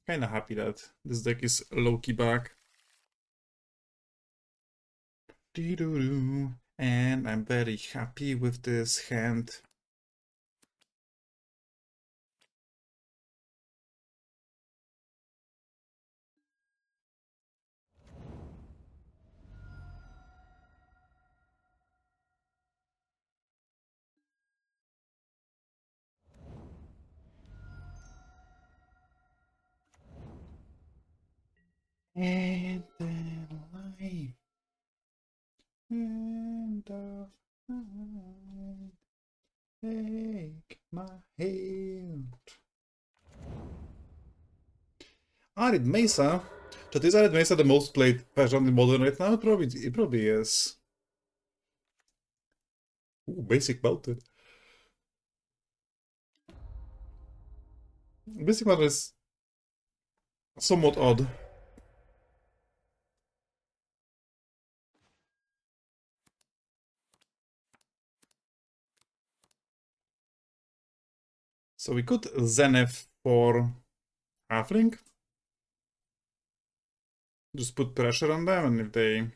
Kinda happy that this deck is low-key back. And I'm very happy with this hand. And then life. And take my hand. Arid Mesa? Czy to jest Arid Mesa the most played version in Modern right now? It probably is. Ooh, basic mounted. Basic mounted is somewhat odd. So we could Zenith for Halfling. Just put pressure on them, and if they...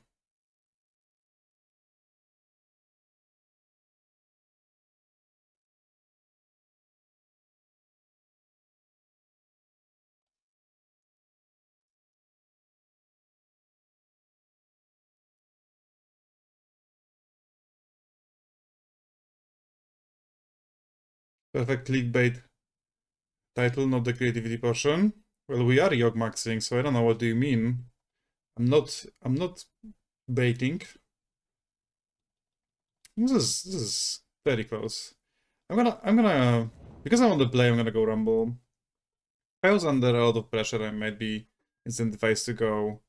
Perfect clickbait title, not the creativity portion. Well, we are Yawg maxing, so I don't know what do you mean. I'm not baiting. This is very close. Because I want to play, I'm gonna go Rumble. If I was under a lot of pressure, I might be incentivized to go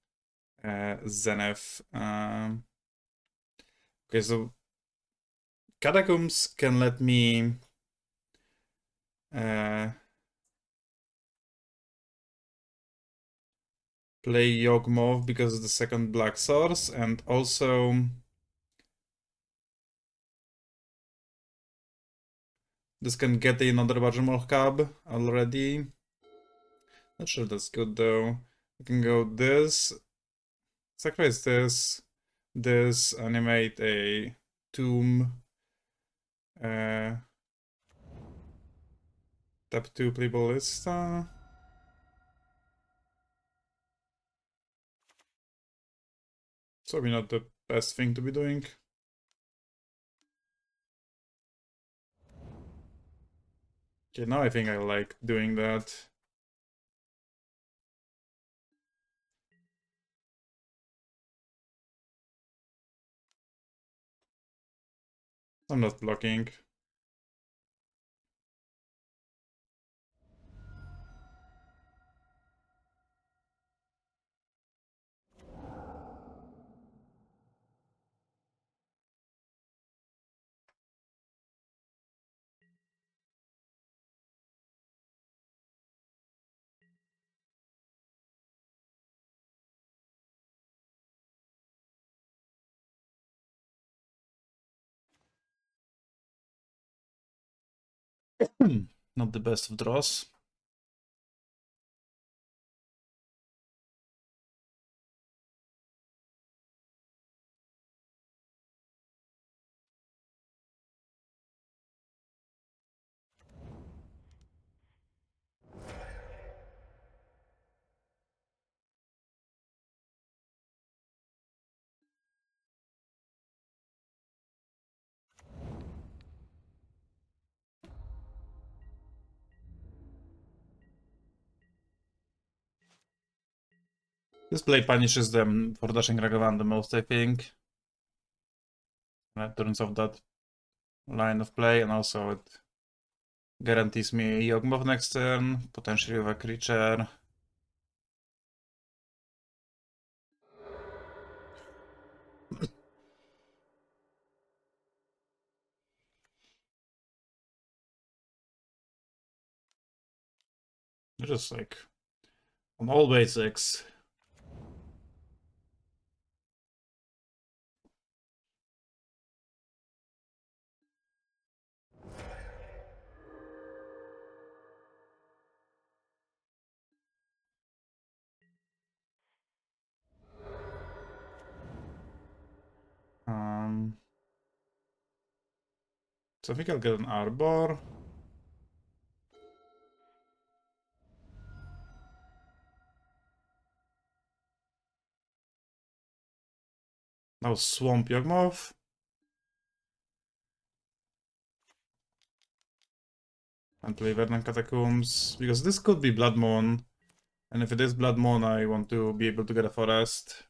Zenith. Okay, so Catacombs can let me play Yawgmoth because of the second black source, and also this can get another Yawgmoth cab already. Not sure that's good though. I can go this, sacrifice this, animate a tomb, tap 2 play ballista. It's probably not the best thing to be doing. Okay, now I think I like doing that. I'm not blocking. Not the best of draws. This play punishes them for dashing Ragavan the most, I think. And it turns off that line of play, and also it guarantees me Yawgmoth next turn, potentially with a creature. Just like on all basics. So I think I'll get an Arbor. Now Swamp Yawgmoth. And play Verdant Catacombs, because this could be Blood Moon. And if it is Blood Moon, I want to be able to get a forest.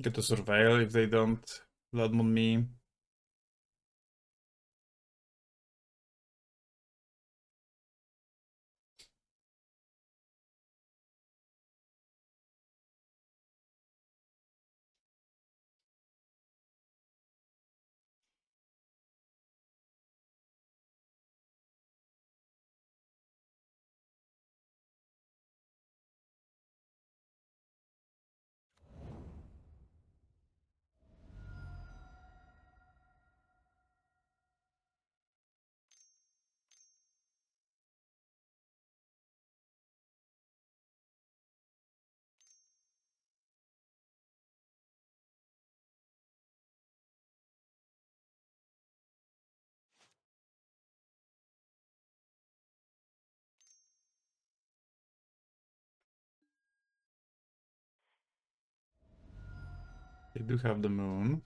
Get to surveil if they don't Blood Moon me. They do have the moon.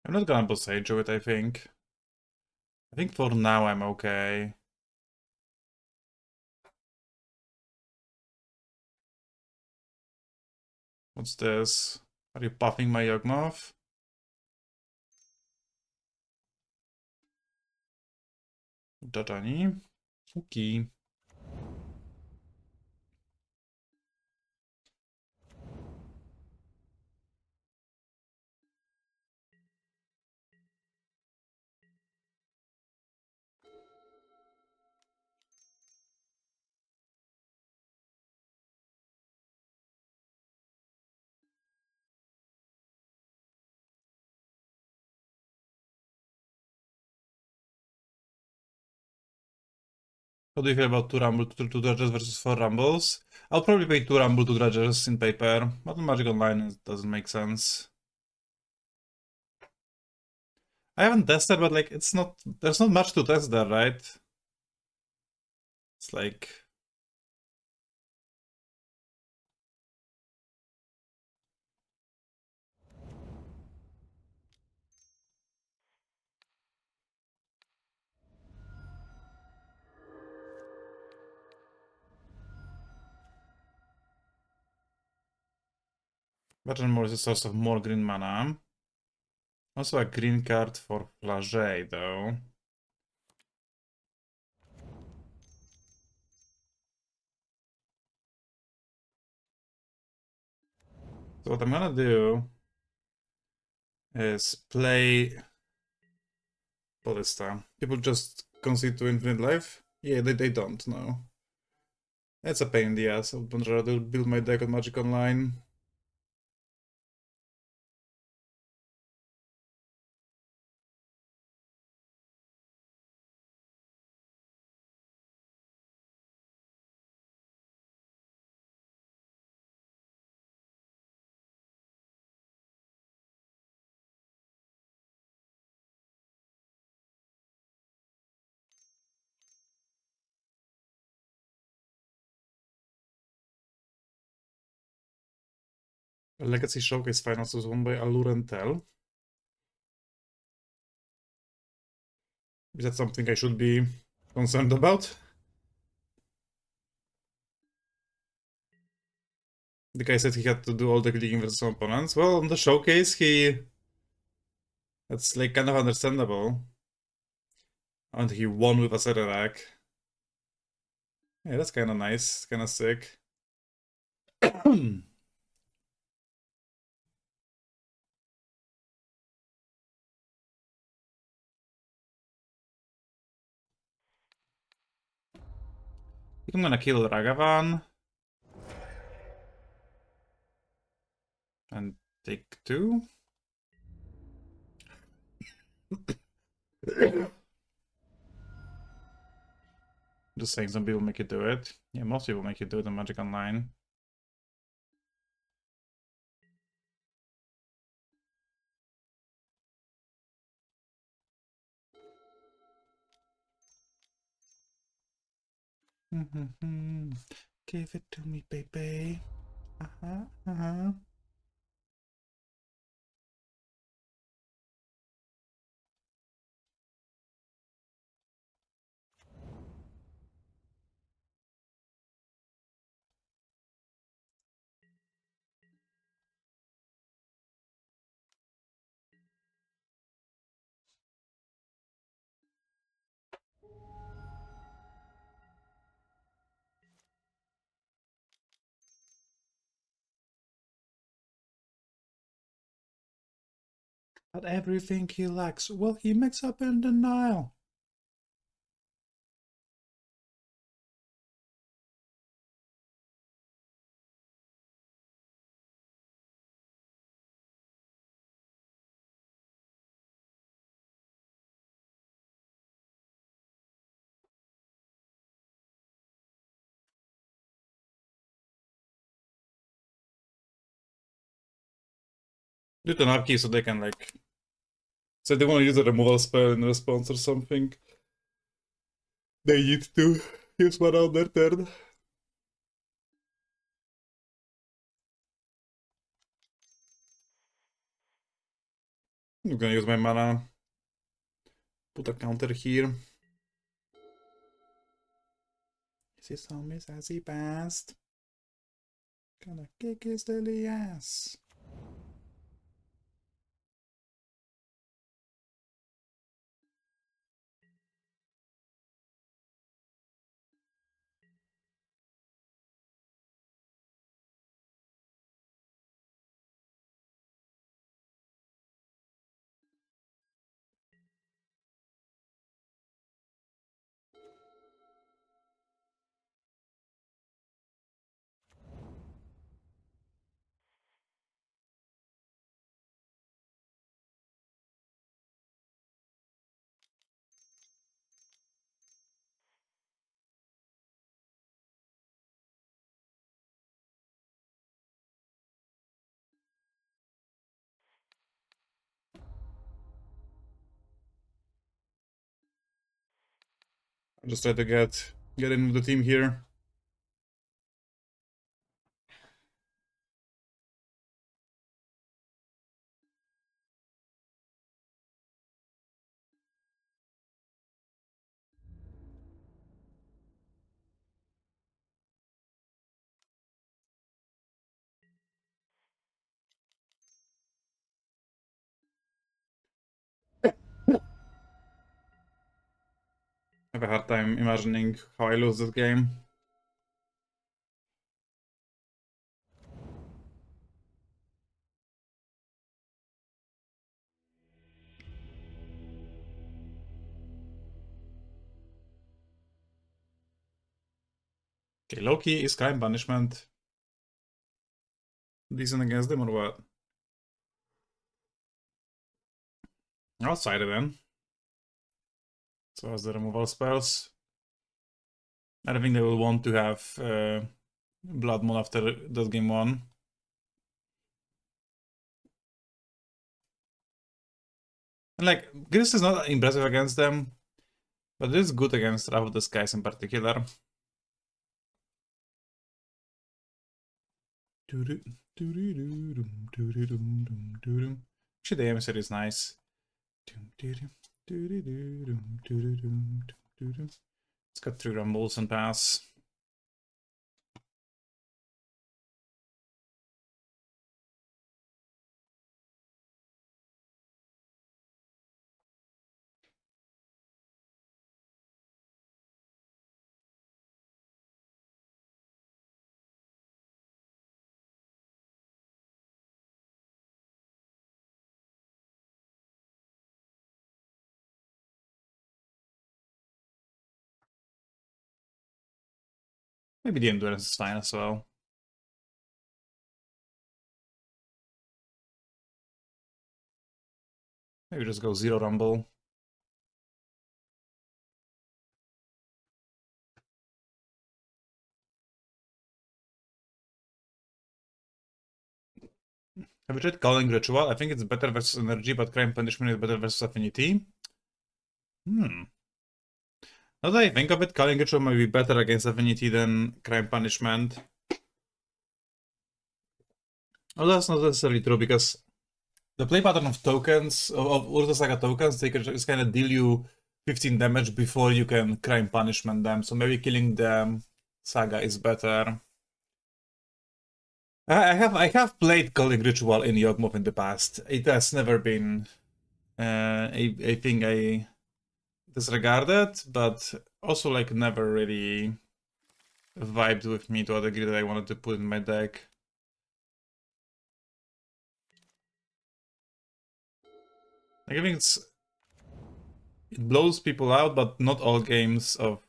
I'm not gonna Boseiju it, I think. I think for now I'm okay. What's this? Are you buffing my Yawgmoth? Dodani? Okay. How do you feel about 2 Rumble, 2 Dredges versus 4 Rumbles? I'll probably pay 2 Rumble, 2 Dredges in paper, but on Magic Online it doesn't make sense. I haven't tested, but like, it's not, there's not much to test there, right? It's like... More is a source of more green mana. Also a green card for Flagey, though. So what I'm gonna do is play Ballista. People just concede to infinite life? Yeah, they don't, no. It's a pain in the ass. I would rather build my deck on Magic Online. Legacy Showcase Finals was won by Allure and Tell. Is that something I should be concerned about? The guy said he had to do all the clicking versus opponents. Well, on the showcase, that's like kind of understandable. And he won with a Zerarak. Yeah, that's kind of nice. Kind of sick. You think I'm gonna kill Ragavan. And take 2. Just saying, some people make you do it. Yeah, most people make you do it in Magic Online. Give it to me, baby. Uh-huh, uh-huh. But everything he lacks, well, he makes up in the Nile. Do an upkeep so they can, like... So they want to use a removal spell in response or something. They need to use one on their turn. I'm gonna use my mana. Put a counter here. He saw me as he passed. Gonna kick his silly ass. I'll just try to get in with the team here. I have a hard time imagining how I lose this game. Okay, Loki is Crime Punishment. Decent against them or what? Outside of them. So as the removal spells. I don't think they will want to have Blood Moon after that game 1. And like, Gris is not impressive against them, but it is good against Wrath of the Skies in particular. Actually, the emissary is nice. It's got 3 rumbles and pass. Maybe the endurance is fine as well. Maybe just go 0 rumble. Have you tried calling ritual? I think it's better versus energy, but crime punishment is better versus affinity. Now that I think of it, calling ritual might be better against affinity than crime punishment. Oh, that's not necessarily true, because the play pattern of tokens, of Urza Saga tokens, they can just kind of deal you 15 damage before you can crime punishment them, so maybe killing them Saga is better. I have played Calling Ritual in Yawgmoth in the past. It has never been a thing I disregarded, but also like never really vibed with me to a degree that I wanted to put in my deck. Like, I think it blows people out, but not all games of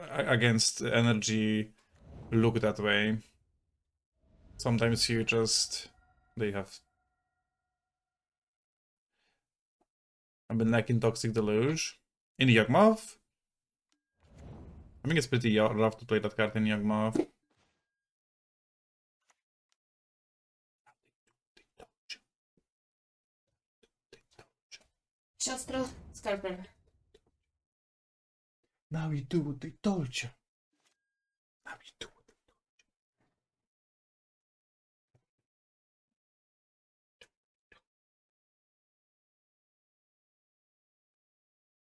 against energy look that way. Sometimes you just they have. I've been liking Toxic Deluge in Yawgmoth. I think it's pretty rough to play that card in Yawgmoth. Siostro, skarpel. Now you do what they told you. Now you do what they told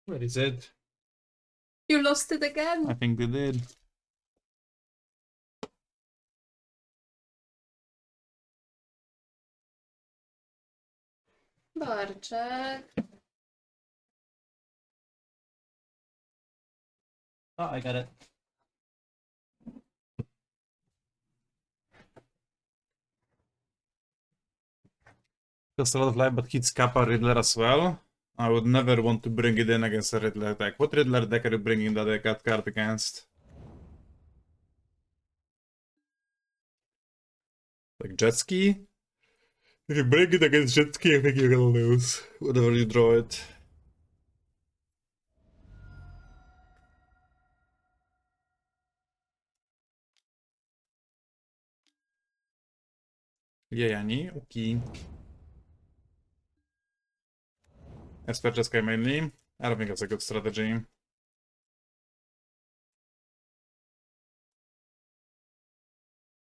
you. Where is it? You lost it again? I think they did. Barczek. Oh, I got it. Just a lot of life, but hits Kappa Riddler as well. I would never want to bring it in against a Riddler deck. What Riddler deck are you bringing that card against? Like Jet Ski? If you bring it against Jet Ski, I think you're gonna lose. Whenever you draw it. Jajani, okay. Esper Jet Ski mainly. I don't think that's a good strategy.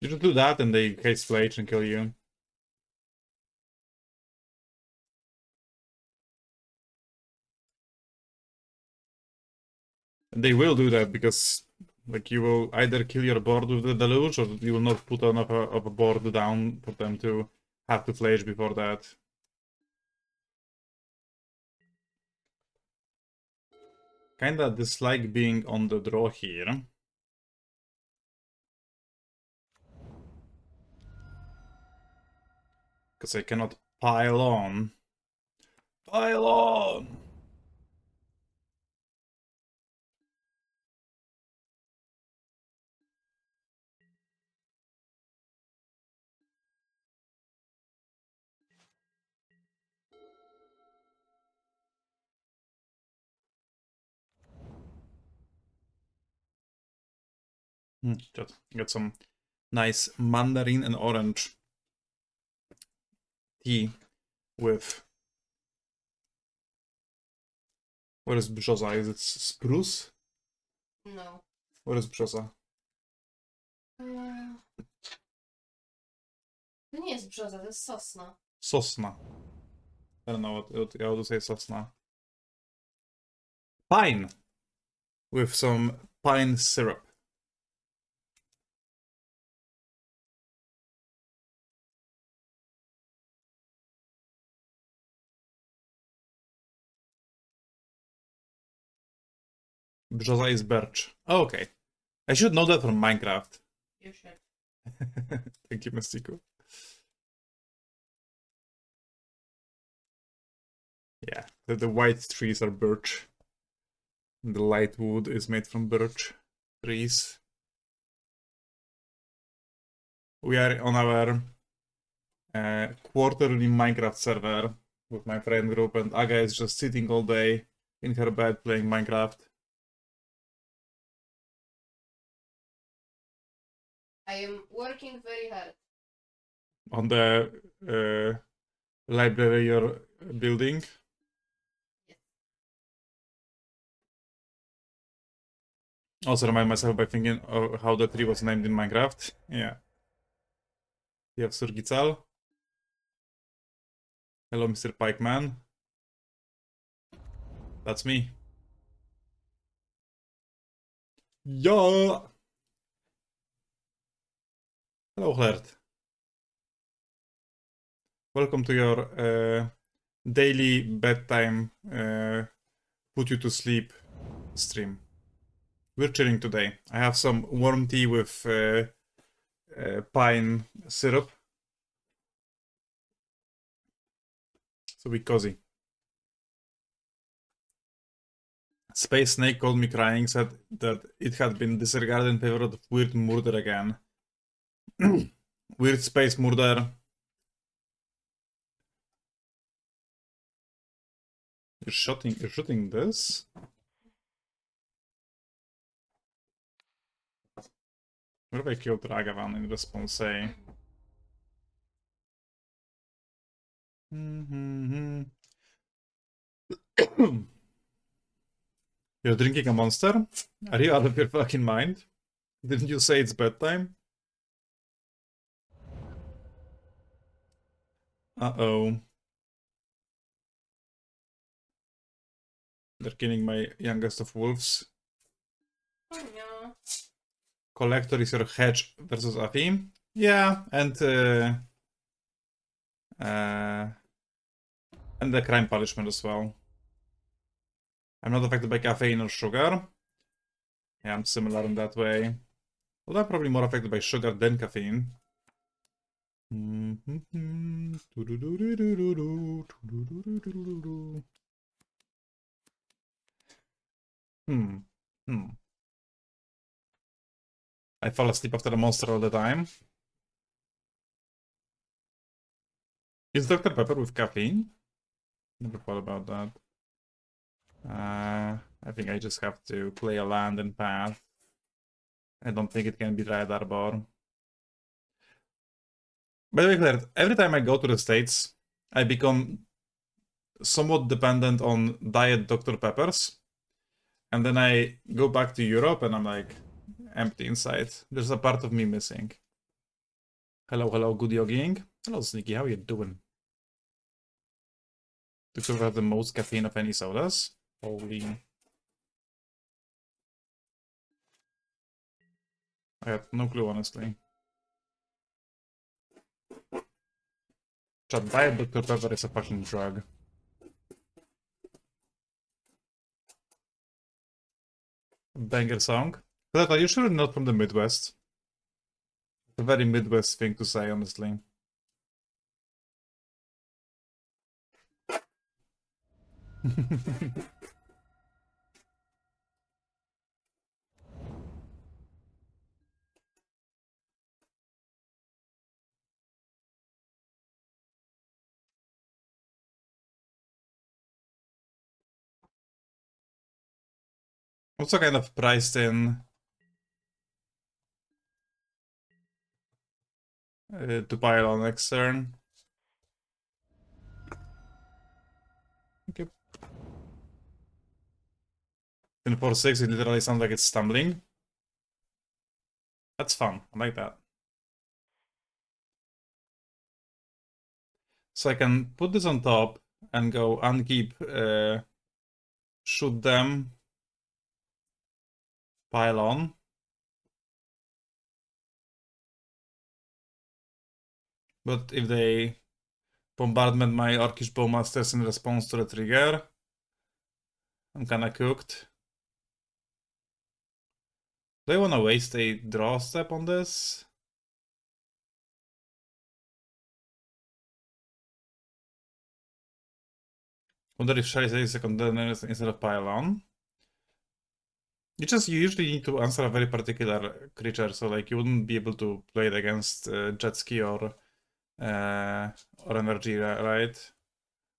You just do that and they case Flage and kill you. And they will do that because like you will either kill your board with the deluge or you will not put enough of a board down for them to have to Flage before that. Kinda dislike being on the draw here. Because I cannot pile on. Pile on! Just get some nice mandarin and orange tea with... What is brzoza? Is it spruce? No. What is brzoza? To nie jest brzoza, to jest sosna. Sosna. I don't know how to say sosna. Pine! With some pine syrup. Brzoza is birch. Oh, okay. I should know that from Minecraft. You should. Thank you, Mystico. Yeah, the white trees are birch. The light wood is made from birch trees. We are on our quarterly Minecraft server with my friend group, and Aga is just sitting all day in her bed playing Minecraft. I am working very hard. On the library you're building. Yes. Also remind myself by thinking of how the tree was named in Minecraft. Yeah. You have Surgical. Hello, Mr. Pikeman. That's me. Yeah. Hello, Hert. Welcome to your daily bedtime put you to sleep stream. We're chilling today. I have some warm tea with pine syrup. So be cozy. Space Snake called me crying, said that it had been disregarded in favor of weird murder again. Weird space murder. You're shooting this? What if I killed Ragavan in response, say? You're drinking a monster? Are you out of your fucking mind? Didn't you say it's bedtime? Uh-oh. They're killing my youngest of wolves. Oh no. Collector is your hedge versus Afi. Yeah, and the crime punishment as well. I'm not affected by caffeine or sugar. Yeah, I'm similar in that way. Although I'm probably more affected by sugar than caffeine. I fall asleep after the monster all the time. Is Dr. Pepper with caffeine? Never thought about that. I think I just have to play a land and path. I don't think it can be Dryad Arbor. By the way, Claire, every time I go to the States, I become somewhat dependent on Diet Dr. Peppers. And then I go back to Europe and I'm like empty inside. There's a part of me missing. Hello, hello, good yogging. Hello, Sneaky, how are you doing? Dr. have the most caffeine of any sodas. Holy. I have no clue, honestly. Chat, Diet Dr. Pepper is a fucking drug. Banger song. But are you sure not from the Midwest? It's a very Midwest thing to say, honestly. Also kind of priced in to pile on next turn. Okay. In 4-6, it literally sounds like it's stumbling. That's fun. I like that. So I can put this on top and go unkeep, shoot them, pile on. But if they bombardment my Orcish Bowmasters in response to the trigger, I'm kinda cooked. Do I wanna waste a draw step on this? Wonder if Shy is a second instead of pile on. You usually need to answer a very particular creature, so like you wouldn't be able to play it against jet ski or energy, right?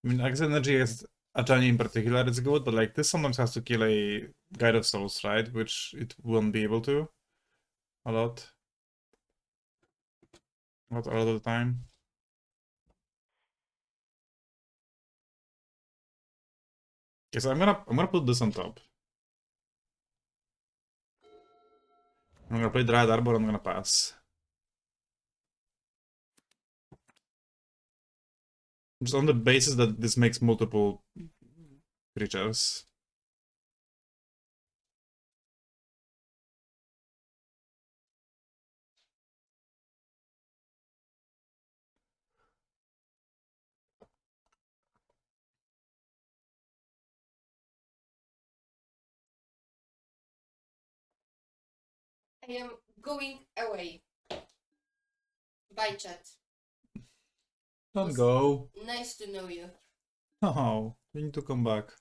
I mean, I guess energy is a Johnny in particular, it's good, but like this sometimes has to kill a Guide of Souls, right? Which it won't be able to a lot. Not a lot of the time. Yes, I'm gonna put this on top. I'm gonna play Dryad Arbor, I'm gonna pass. Just on the basis that this makes multiple creatures. I am going away. Bye, chat. Don't go. Nice to know you. Oh, we need to come back.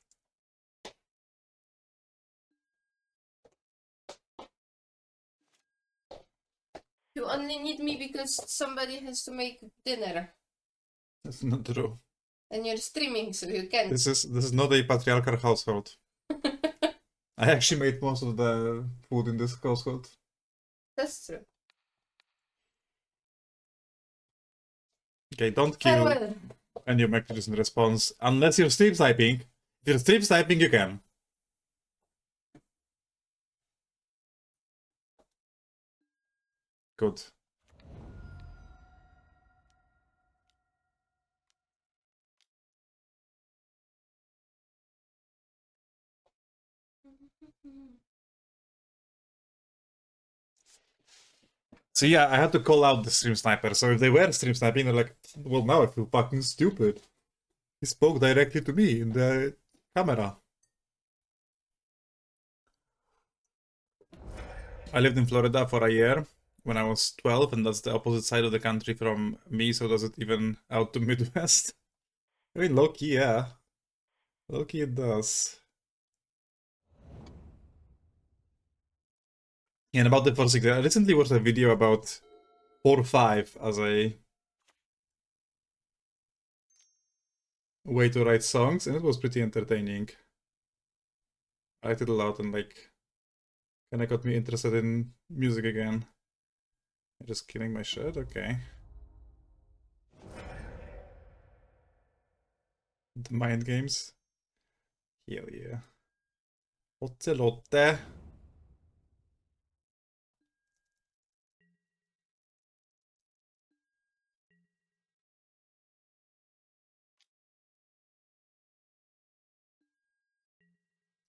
You only need me because somebody has to make dinner. That's not true. And you're streaming, so you can. This is not a patriarchal household. I actually made most of the food in this household. That's true. Okay, don't kill Farewell. any of my creatures in response. Unless you're stream sniping. If you're stream sniping, you can. Good. So yeah, I had to call out the stream sniper. So if they were stream sniping, they're like, well, now I feel fucking stupid. He spoke directly to me in the camera. I lived in Florida for a year when I was 12, and that's the opposite side of the country from me, so does it even out to Midwest? I mean, low-key, yeah. Low-key it does. And about the 4-6, I recently watched a video about 4-5 as a way to write songs, and it was pretty entertaining. I liked it a lot, and like, kinda got me interested in music again. Just killing my shit? Okay. The mind games? Hell yeah. Ocelotte.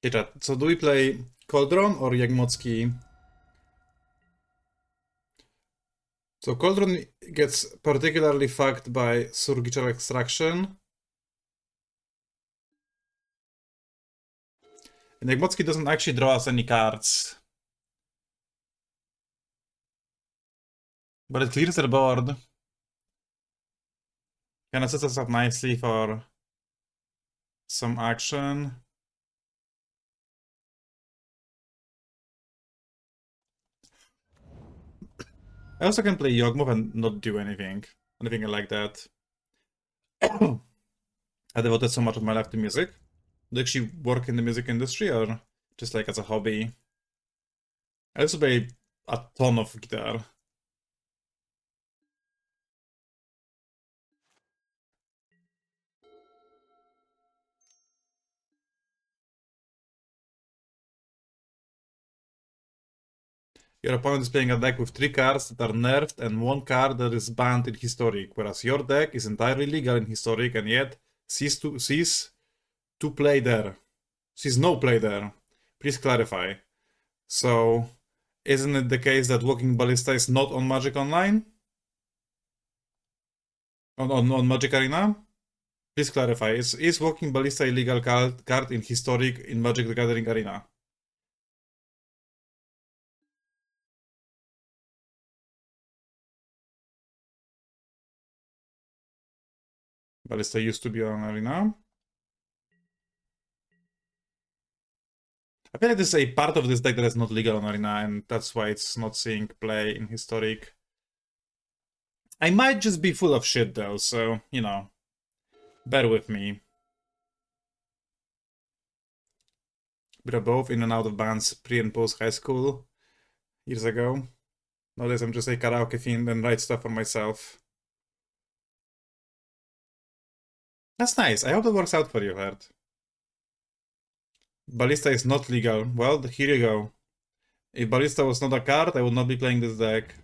Okay, chat. So do we play Cauldron or Yawgmoth? So Cauldron gets particularly fucked by Surgical Extraction. And Yawgmoth doesn't actually draw us any cards. But it clears their board. Kinda sets us up nicely for some action. I also can play Yawgmoth and not do anything like that. I devoted so much of my life to music. Do you actually work in the music industry or just like as a hobby? I also play a ton of guitar. Your opponent is playing a deck with 3 cards that are nerfed and 1 card that is banned in Historic, whereas your deck is entirely legal in Historic and yet sees to play there. Sees no play there. Please clarify. So, isn't it the case that Walking Ballista is not on Magic Online? On Magic Arena? Please clarify. Is Walking Ballista a legal card in Historic in Magic the Gathering Arena? Ballista used to be on Arena. I feel like this is a part of this deck that is not legal on Arena, and that's why it's not seeing play in Historic. I might just be full of shit though, so, you know, bear with me. We are both in and out of bands pre and post high school years ago. Nowadays I'm just a karaoke fiend and write stuff for myself. That's nice. I hope that works out for you, Herd. Ballista is not legal. Well, here you go. If Ballista was not a card, I would not be playing this deck.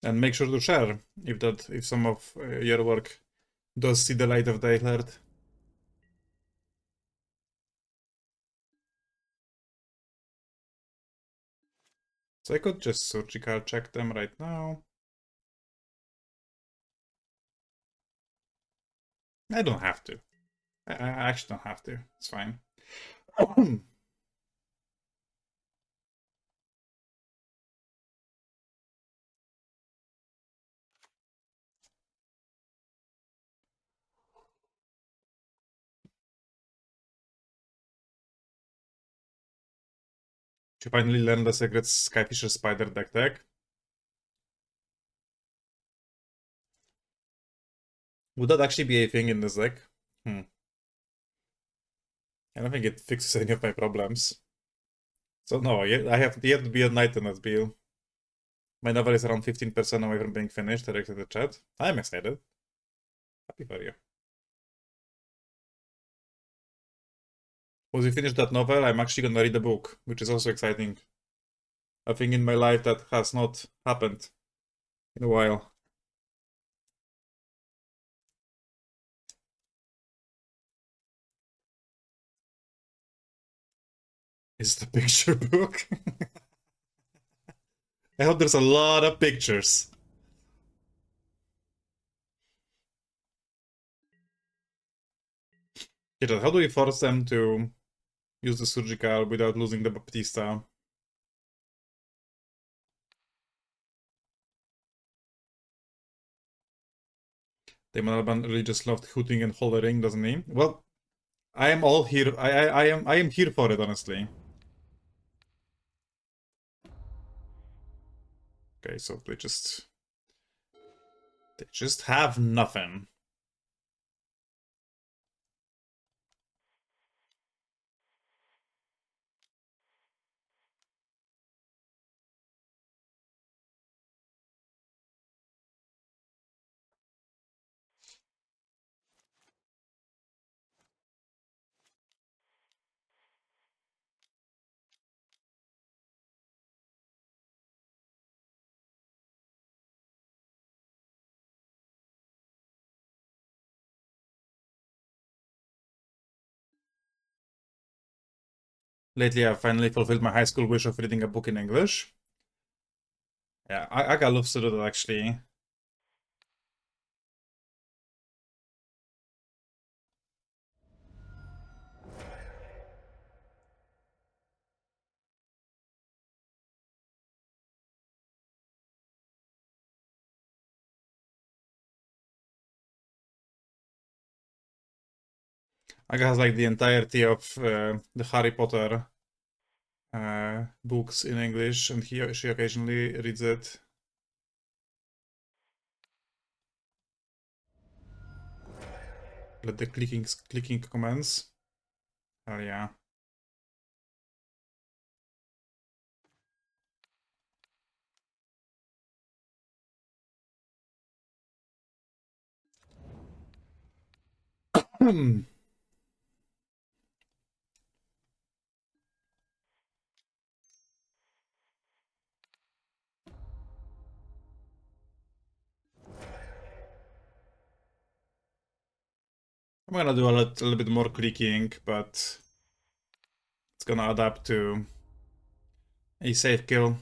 And make sure to share if some of your work does see the light of day, Herd. So I could just surgical check them right now. I don't have to. I actually don't have to. It's fine. To finally learn the secret Skyfisher Spider deck. Would that actually be a thing in this deck? I don't think it fixes any of my problems. So no, I have yet to be a knight in that build. My novel is around 15% away from being finished, directed the chat. I'm excited. Happy for you. Once we finish that novel, I'm actually gonna read the book, which is also exciting. A thing in my life that has not happened in a while. Is the picture book? I hope there's a lot of pictures. How do we force them to use the surgical without losing the Baptista? Damon Alban really just loved hooting and hollering, doesn't he? Well, I am all here. I am here for it, honestly. Okay, so they just have nothing. Lately, I've finally fulfilled my high school wish of reading a book in English. Yeah, I got loves to do that, actually. Aga has like the entirety of the Harry Potter books in English, and she occasionally reads it. Let the clicking commence. Oh yeah. I'm gonna do a little bit more clicking, but it's gonna add up to a safe kill.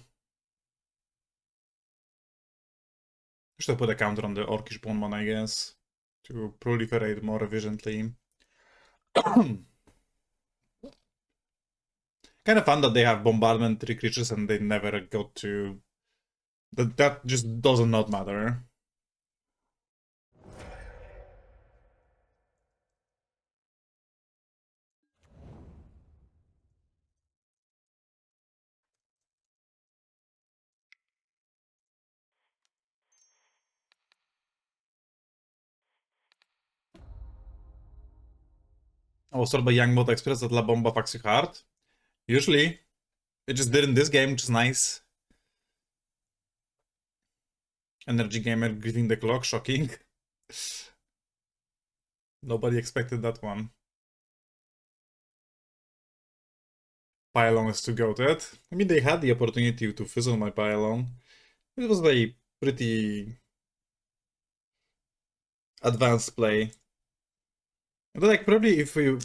Should put a counter on the Orcish Boneman, I guess, to proliferate more efficiently. Kind of fun that they have bombardment 3 creatures and they never got to... That just does not matter. I was told by Yawgmoth Express that La Bomba fucks you hard. Usually. It just did in this game, which is nice. Energy Gamer greeting the clock, shocking. Nobody expected that one. Pylon is too goated. I mean, they had the opportunity to fizzle my Pylon. It was a pretty advanced play. But like, probably if you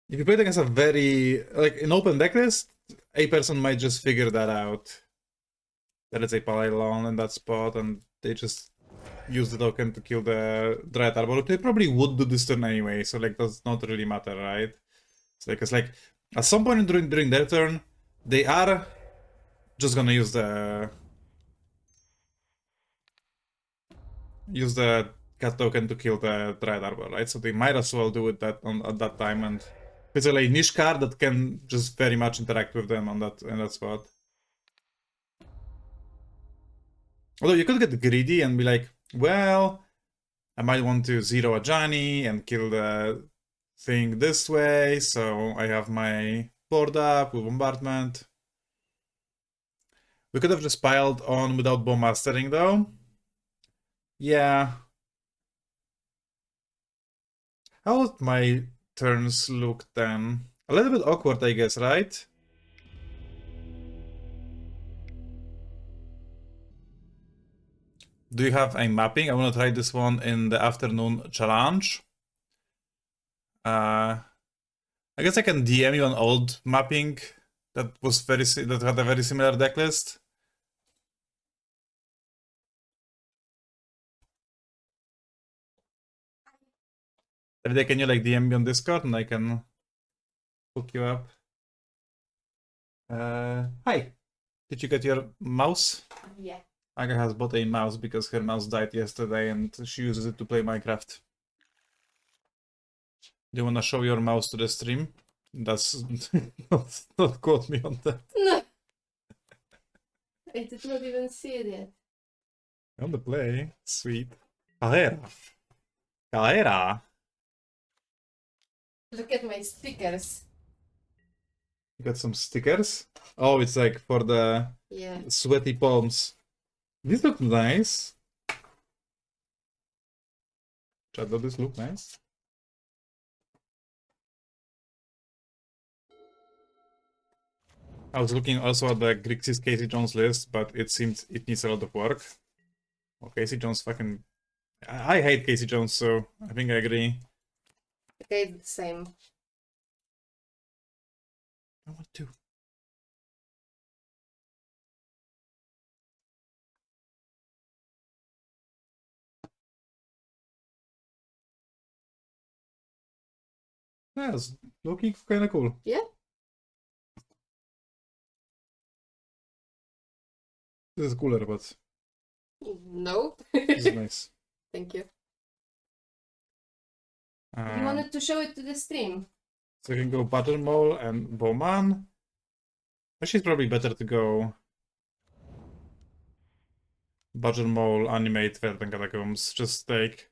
played against a very, like, an open decklist, a person might just figure that out. That it's a Pylon in that spot, and they just use the token to kill the Dread Arbor. They probably would do this turn anyway, so like, does not really matter, right? It's like at some point during their turn, they are just gonna use the cat token to kill the Dread Arbor, right? So they might as well do it at that time, and it's a like, niche card that can just very much interact with them in that spot. Although you could get greedy and be like, well, I might want to zero a Johnny and kill the thing this way, so I have my board up with bombardment. We could have just piled on without bomb mastering though. Yeah. How would my turns look then? A little bit awkward, I guess, right? Do you have a mapping? I want to try this one in the afternoon challenge. I guess I can DM you an old mapping that had a very similar decklist. Can you like DM me on Discord and I can hook you up? Hi. Did you get your mouse? Yeah. Aga has bought a mouse because her mouse died yesterday and she uses it to play Minecraft. Do you want to show your mouse to the stream? That's not quote me on that. No. I did not even see it yet. On the play. Sweet. Carrera. Carrera. Look at my stickers. You got some stickers? Oh, it's like for the sweaty palms. These look nice. Chat, does this look nice? I was looking also at the Grixis Casey Jones list, but it seems it needs a lot of work. Well, Casey Jones fucking... I hate Casey Jones, so I think I agree. Okay, the same. I want to. Yeah, it's looking kind of cool. Yeah? This is cooler, but No. this is nice. Thank you. You wanted to show it to the stream. So you can go Battle Mole and Bowman. Actually, it's probably better to go Badger Mole, Animate, Verden Catacombs. Just like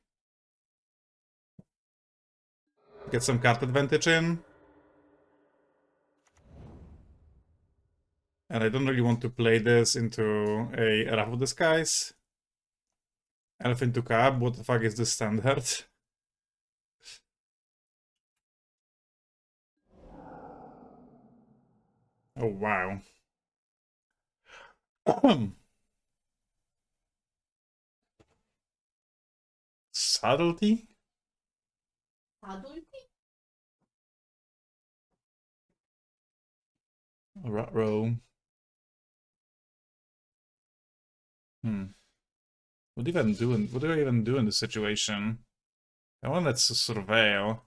get some card advantage in. And I don't really want to play this into a Wrath of the Skies. Elf into Cab, what the fuck is this standard? Oh wow. Subtlety? Adulty? Row. What do I even do in this situation? I want to surveil.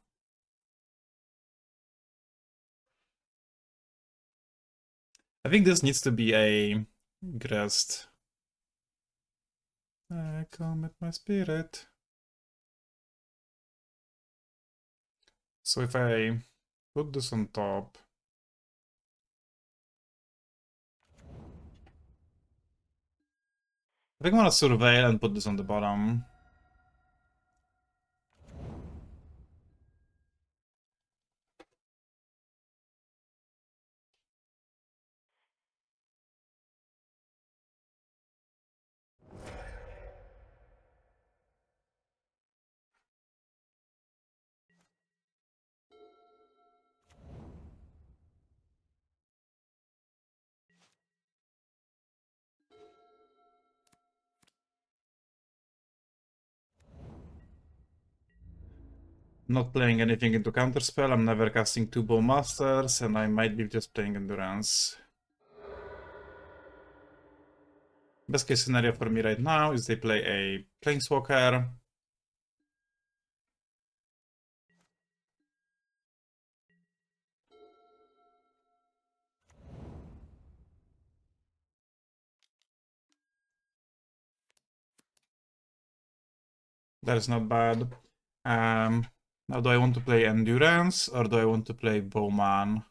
I think this needs to be a Grest. I come at my spirit. So if I put this on top, I think I want to surveil and put this on the bottom. Not playing anything into counterspell, I'm never casting 2 Bowmasters, and I might be just playing Endurance. Best case scenario for me right now is they play a Planeswalker. That is not bad. Now do I want to play Endurance or do I want to play Bowman?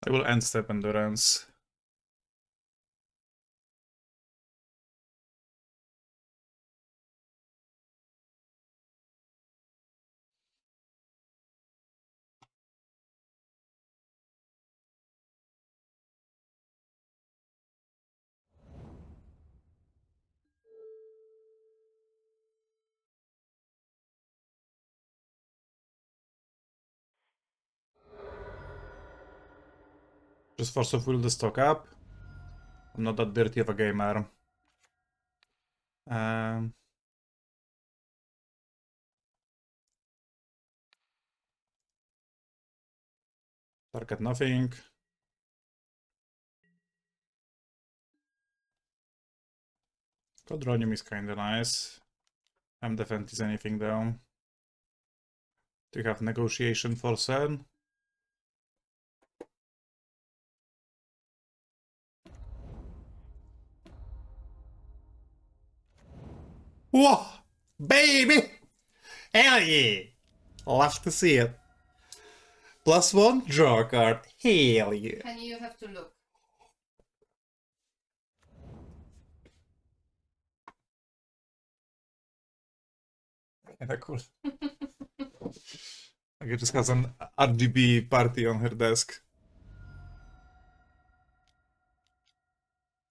I will end step Endurance. Just force of will the stock up. I'm not that dirty of a gamer. Target nothing. Codronium is kinda nice. I'm defense is anything though. Do you have negotiation for Sen? Whoa! Baby! Hell yeah! Love to see it. +1, draw a card. Hell yeah. And you have to look. Kinda cool. Like it just has an RGB party on her desk.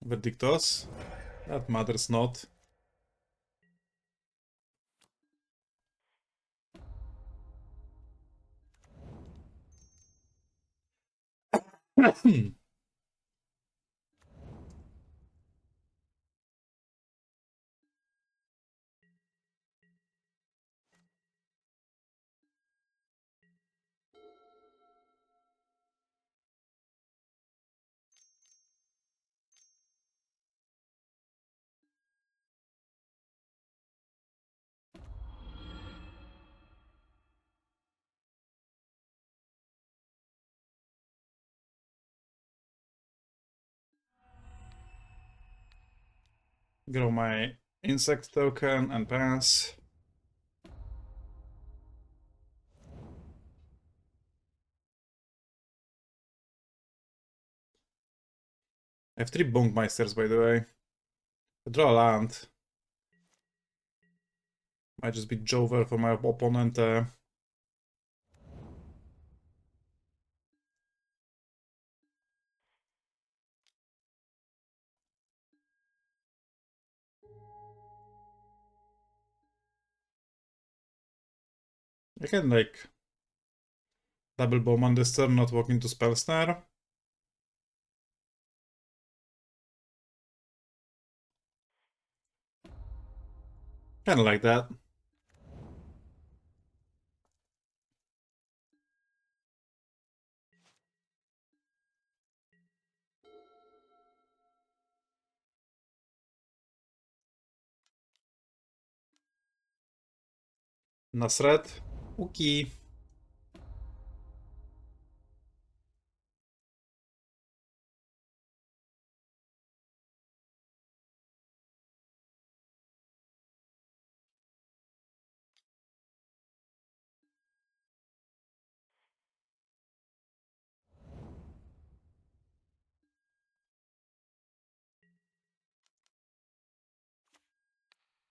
Verdictos? That matters not. Grow my insect token and pass. I have 3 Bonkmeisters, by the way. I draw a land. Might just be Jover for my opponent. I can like double Bowman this turn, not walk into Spell Snare. Kinda like that. Nasred. Okay.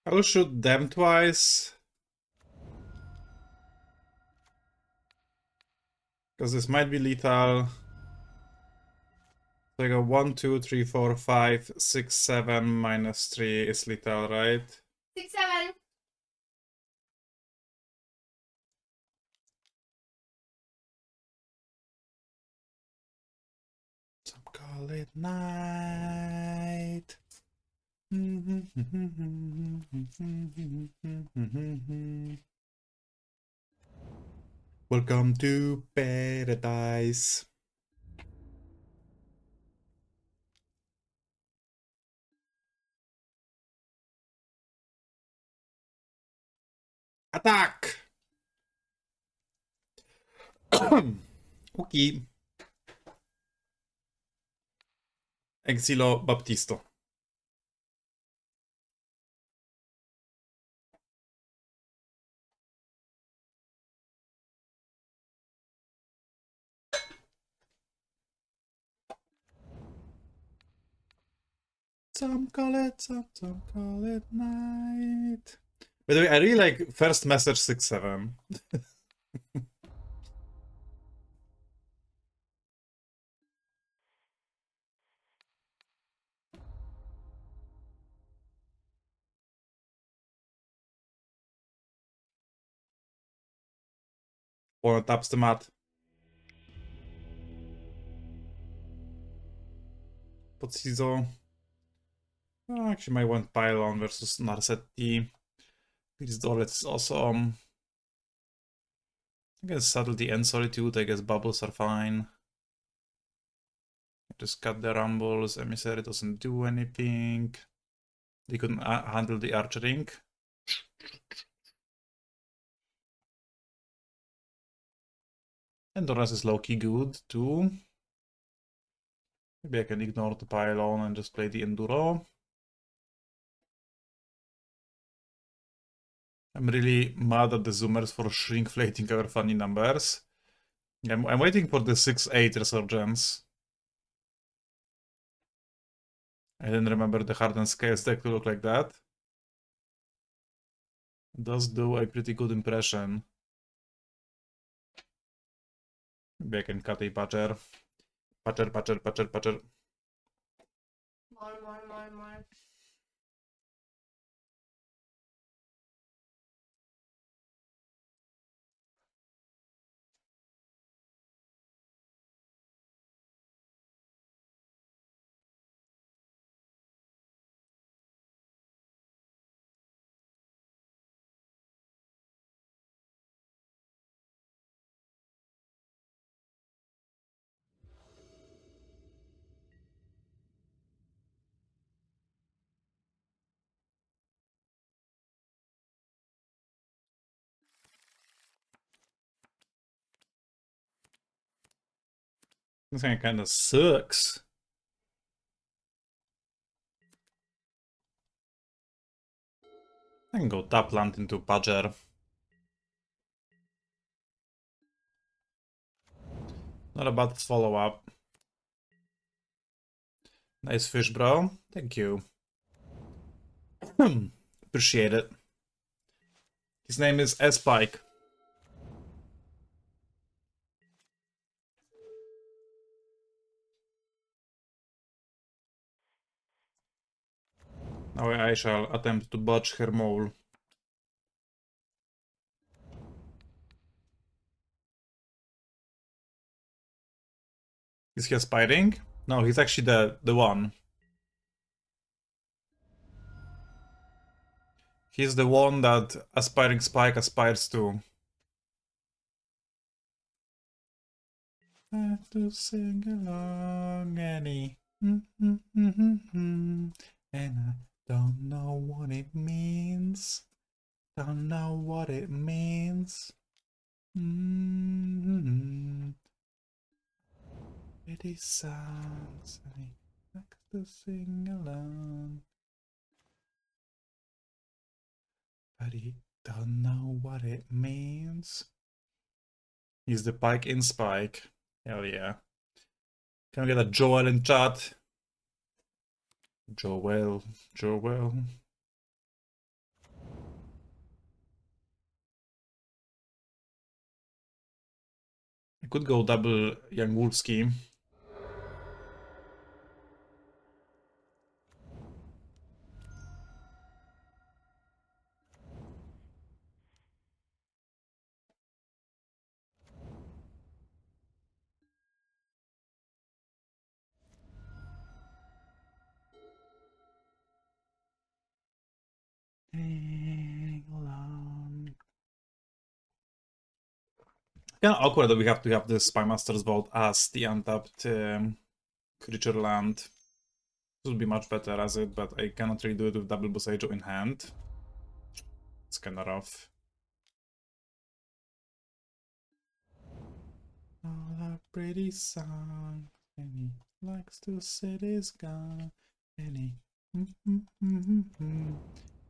I will shoot them twice. Because this might be lethal. So I go 1, 2, 3, 4, 5, 6, 7, -3 is lethal, right? 6, 7. Some call it night. Welcome to paradise. Attack! Cookie. Exilo Baptisto. Some call it night. By the way, I really like first message 6-7. One taps the mat. Pod Sizo. Oh, actually, my one pylon versus Narsetti. This Dolet is awesome. I guess Subtlety and Solitude. I guess bubbles are fine. Just cut the rumbles. Emissary doesn't do anything. They couldn't handle the archering. Endurance is low-key good too. Maybe I can ignore the pylon and just play the Enduro. I'm really mad at the Zoomers for shrinkflating our funny numbers. I'm waiting for the 6-8 resurgence. I didn't remember the hardened scales deck to look like that. It does do a pretty good impression. Maybe I can cut a patcher. Patcher. More. This guy kinda sucks. I can go tap land into patcher. Not a bad follow-up. Nice fish, bro. Thank you. Appreciate it. His name is S-Pike. Now I shall attempt to botch her mole. Is he aspiring? No, he's actually the one. He's the one that aspiring Spike aspires to. I have to sing along, Annie. And I don't know what it means. Don't know what it means. Pretty songs, I like to sing along. But he don't know what it means. He's the Pike in Spike. Hell yeah. Can we get a Joel in chat? Joel. I could go double Young Wolfski. Kind of awkward that we have to have the Spymaster's Vault as the untapped creature land. This would be much better as it, but I cannot really do it with double Boseiju in hand. It's kinda rough. All that pretty song, and he likes to sit his gun, and he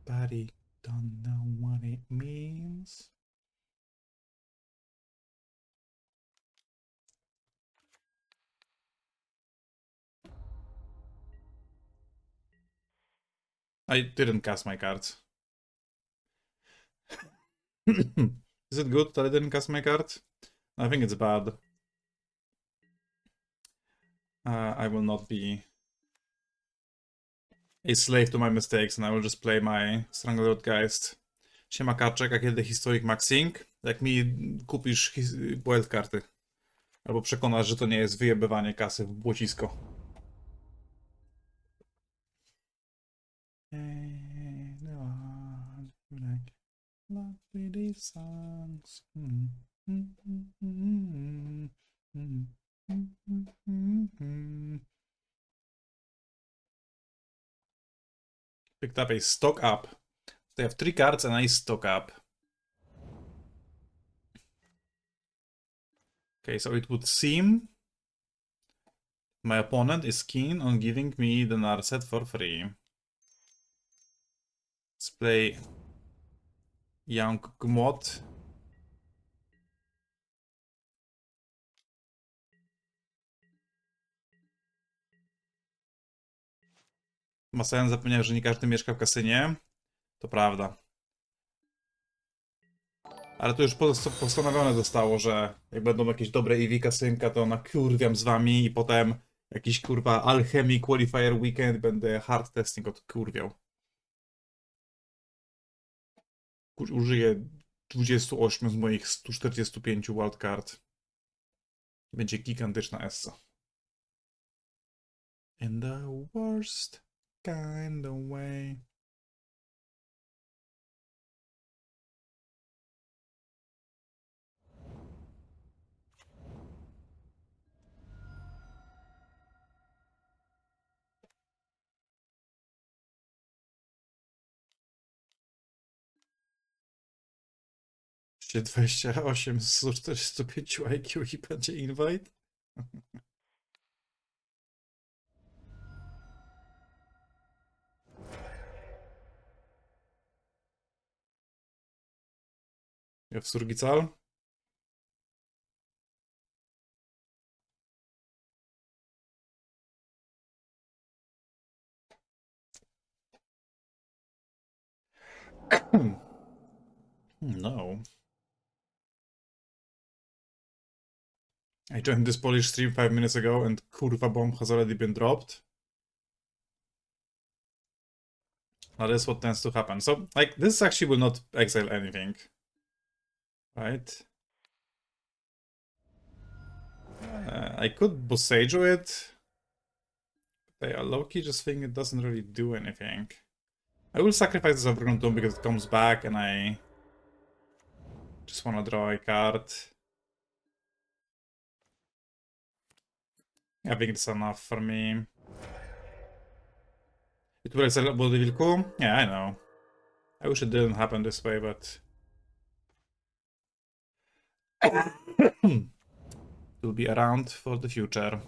but he don't know what it means. I didn't cast my cards. Is it good that I didn't cast my card? I think it's bad. I will not be a slave to my mistakes and I will just play my Strangleroot Geist. Siema Kaczek, a kiedy Historic Maxing? Jak mi kupisz wildcardy. Albo przekonasz, że to nie jest wyjebywanie kasy w błocisko. Picked up a stock up. They have 3 cards and I stock up. Okay, so it would seem my opponent is keen on giving me the Narset for free. Let's play Yawgmoth. Masajan zapomniał, że nie każdy mieszka w kasynie. To prawda. Ale to już postanowione zostało, że jak będą jakieś dobre EV kasynka, to nakurwiam z wami i potem jakiś kurwa Alchemy Qualifier Weekend będę hard testing odkurwiał. Użyję 28 z moich 145 wildcard. Będzie gigantyczna essa. In the worst kind of way. Się 28 z 145 IQ i będzie invite. Ja w Surgical. No. I joined this Polish stream 5 minutes ago and kurva bomb has already been dropped. That is what tends to happen. So, like, this actually will not exile anything. Right? I could Boseiju it. But I low-key just think it doesn't really do anything. I will sacrifice the Overgrown Tomb because it comes back and I just want to draw a card. I think it's enough for me. It will exile Body Wilku? Yeah, I know. I wish it didn't happen this way, but... it will be around for the future.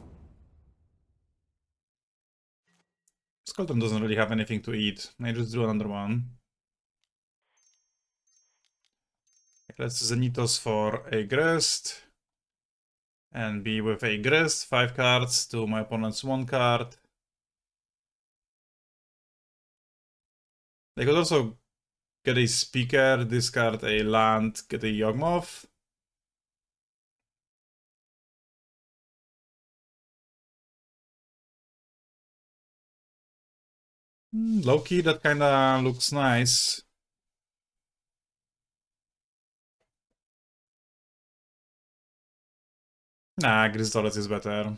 Skeleton doesn't really have anything to eat. I just drew another one. Let's Zenitos for a Grist. And be with a Grist, 5 cards to my opponent's 1 card. They could also get a Speaker, discard a land, get a Yawgmoth. Low-key, that kinda looks nice. Nah, Grizzdolet is better.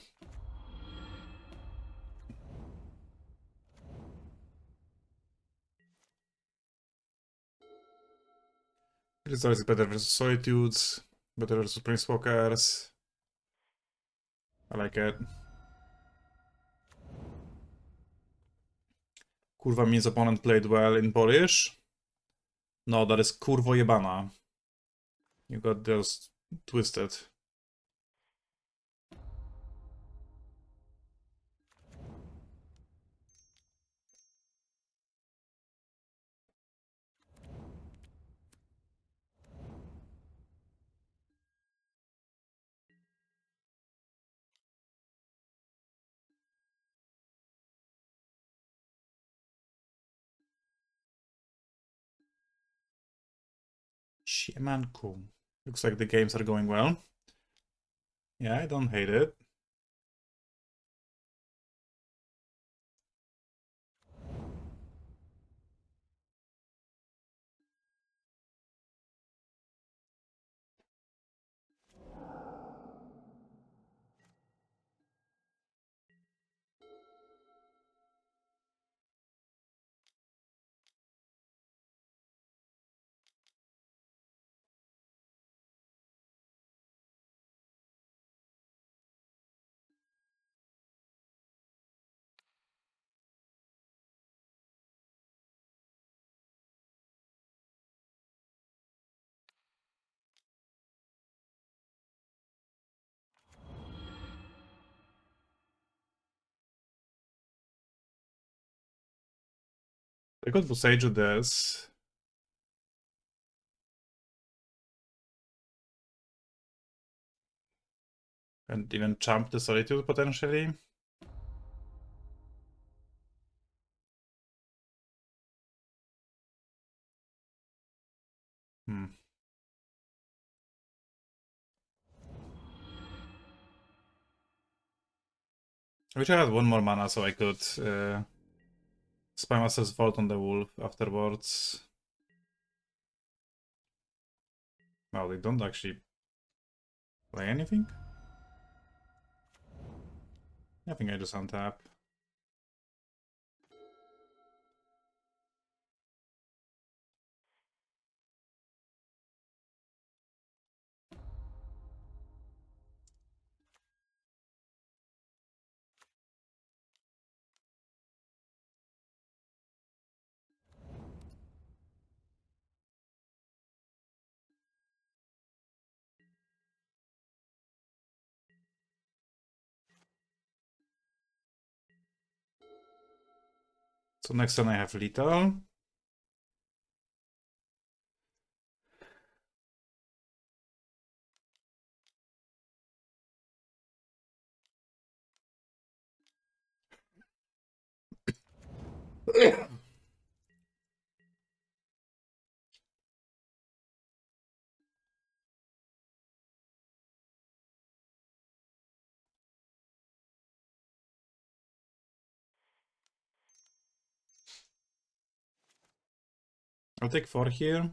Crystal is better versus Solitudes, better versus Planeswalkers. I like it. Kurwa means opponent played well in Polish. No, that is kurwo jebana. You got those twisted. Siemanku. Looks like the games are going well. Yeah, I don't hate it. I could Boseiju this. And even jump the Solitude potentially. Hmm. I wish I had one more mana so I could Spymaster's Vault on the Wolf afterwards. Well, they don't actually play anything? I think I just untap. So next turn I have Lethal. I'll take 4 here.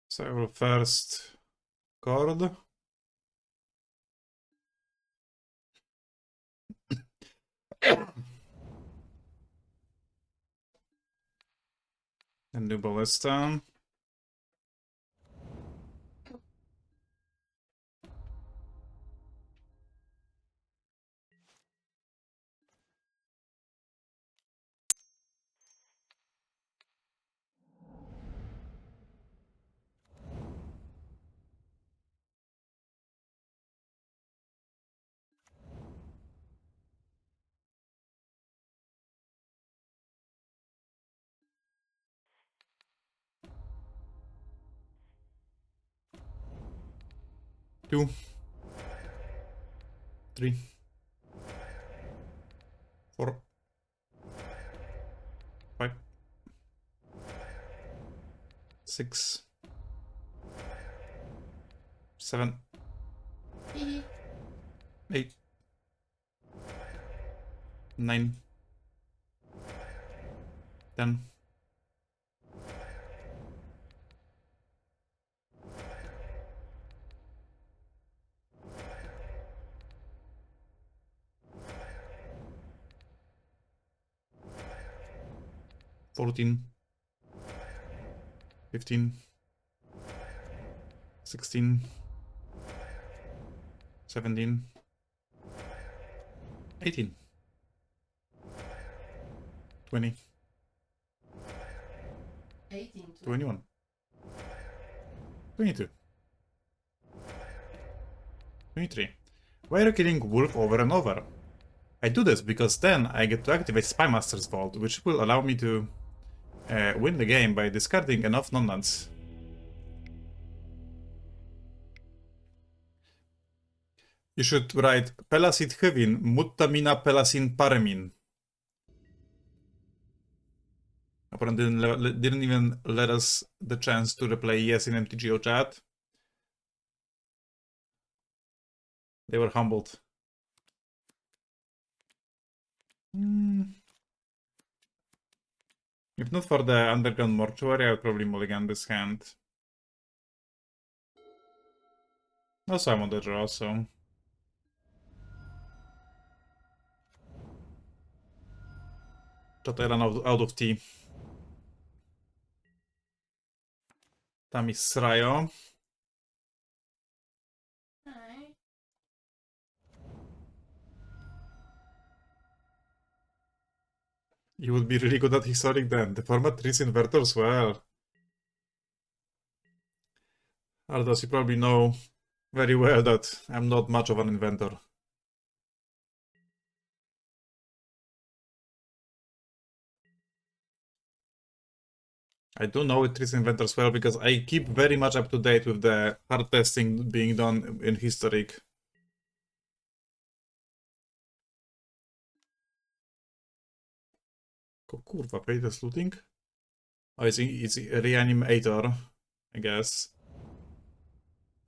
So I will first Chord. And do Ballista. Two. 3. 4. 5. 6. 7. Hehe. 8. 9. 10. 14, 15, 16, 17, 18, 20, 18. 21, 22, 23. Why are you killing Wolf over and over? I do this because then I get to activate Spymaster's Vault, which will allow me to win the game by discarding enough non-lands. You should write Pelasid Hevin, Muttamina Pelasin Paremin. Apparently didn't even let us the chance to replay yes in MTGO chat. They were humbled. If not for the Underground Mortuary, I would probably mulligan this hand. Also, I'm on the draw, so... But I ran out of tea. Tam is Srajo. Hi. You would be really good at Historic then. The format treats inverters well. Ardos, you probably know very well that I'm not much of an inventor. I do know it treats inventors well because I keep very much up to date with the hard testing being done in Historic. Kurwa, pay this looting? Oh, it's Reanimator, I guess.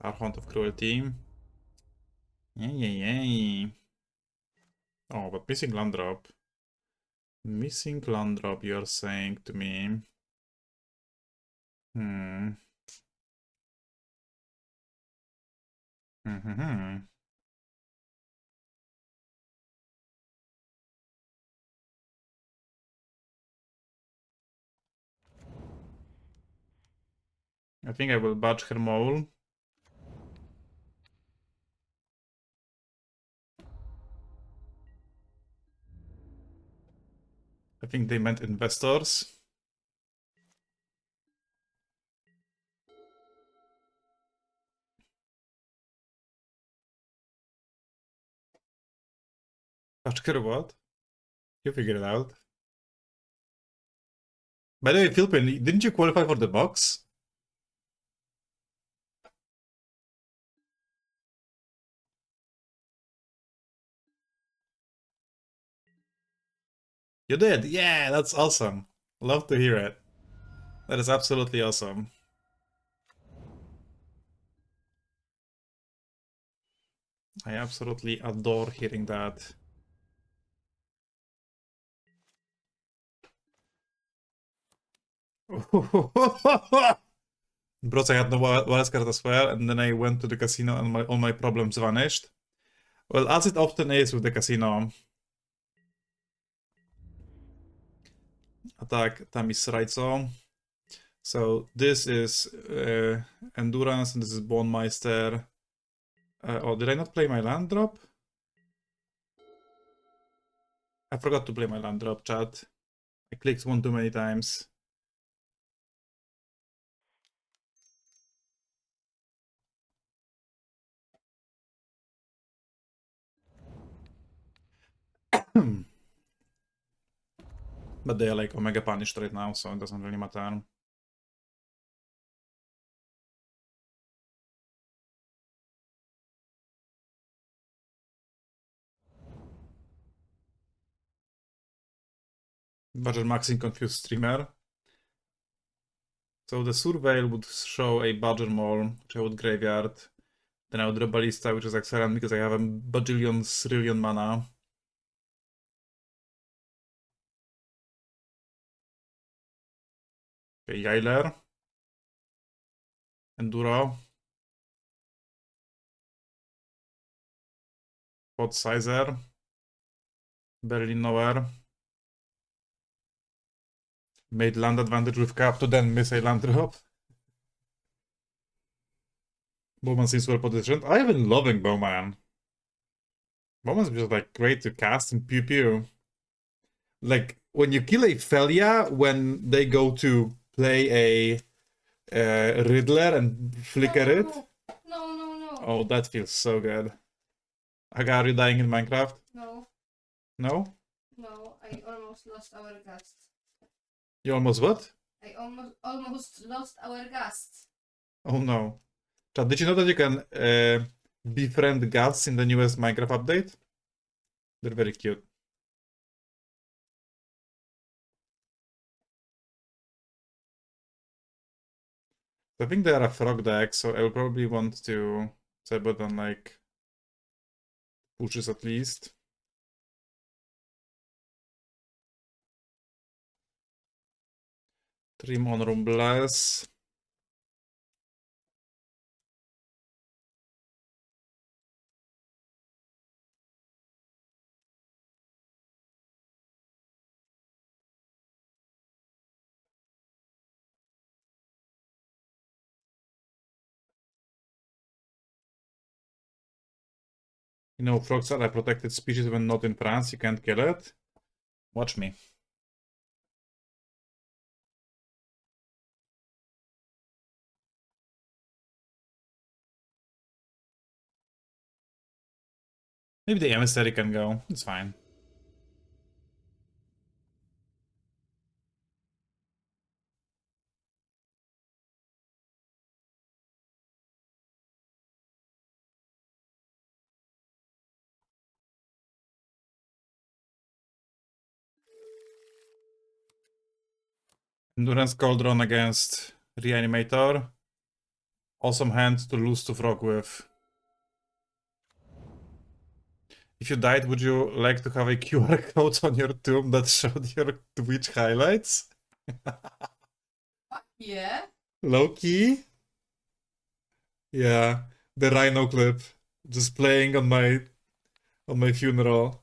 Archon of Cruelty. Yay. Oh, but missing land drop. Missing land drop, you're saying to me. Hmm. I think I will batch her mole. I think they meant investors. Batch her what? You figure it out. By the way, Philpin, didn't you qualify for the box? You did? Yeah, that's awesome. Love to hear it. That is absolutely awesome. I absolutely adore hearing that. Bros, I had no wild card as well, and then I went to the casino and all my problems vanished. Well, as it often is with the casino. Attack Tamis Raizo. So this is Endurance, and this is Bone Meister. Oh, did I not play my land drop? I forgot to play my land drop, chat. I clicked one too many times. But they are like Omega punished right now, so it doesn't really matter. Badger Maxing confused streamer. So the Surveil would show a Badger Mole, which I would graveyard. Then I would draw Ballista, which is excellent because I have a bajillion, trillion mana. Okay, Yailer. Enduro. Pod Sizer. Berlin Nowhere. Made land advantage with cap to then miss a land drop. Bowman seems well positioned. I've been loving Bowman. Bowman's just like great to cast and pew pew. Like when you kill a Felia, when they go to play a Riddler and flicker it. No. Oh, that feels so good. Are you dying in Minecraft? No. No? No, I almost lost our gust. You almost what? I almost lost our gust. Oh no. Chad, did you know that you can befriend gusts in the newest Minecraft update? They're very cute. I think they are a frog deck, so I'll probably want to Sebot on like pushes at least. Trim on Rumbless. You know, frogs are a protected species when not in France. You can't kill it. Watch me. Maybe the emissary can go. It's fine. Endurance Cauldron against Reanimator. Awesome hand to lose to frog with. If you died, would you like to have a QR code on your tomb that showed your Twitch highlights? Yeah. Low key? Yeah, the Rhino clip just playing on my funeral.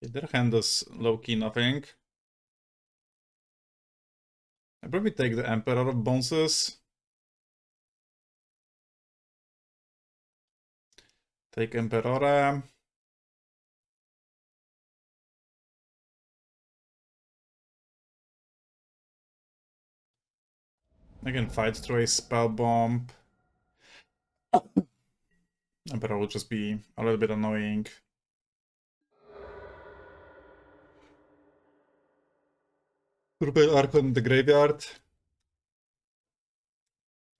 Their hand does low key nothing. I probably take the Emperor of Bounces. Take Emperor. I can fight through a spell bomb. Emperor will just be a little bit annoying. Purple Archon in the graveyard.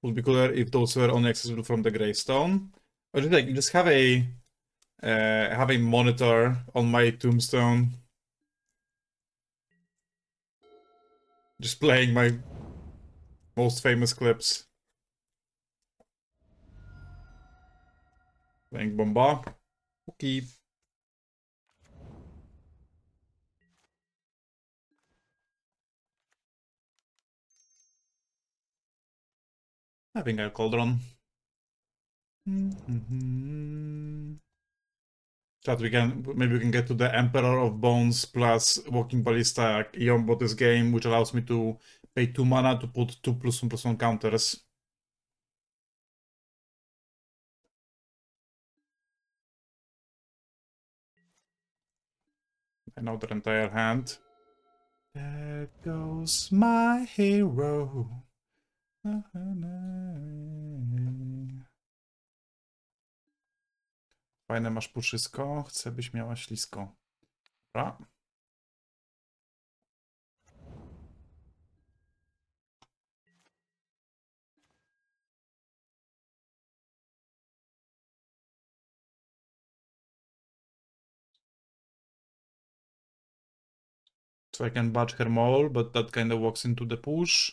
Would be cooler if those were only accessible from the gravestone. Or just like just have a monitor on my tombstone. Just playing my most famous clips. Playing Bomba. Okay. Having a cauldron. Chat, maybe we can get to the Emperor of Bones plus Walking Ballista Yawgmoth this game, which allows me to pay 2 mana to put 2+1/+1 counters. I know their entire hand. There goes my hero. Fajne masz puszysko, chcę byś miała ślisko. Dobra. So I can budge her mole, but that kind of walks into the push.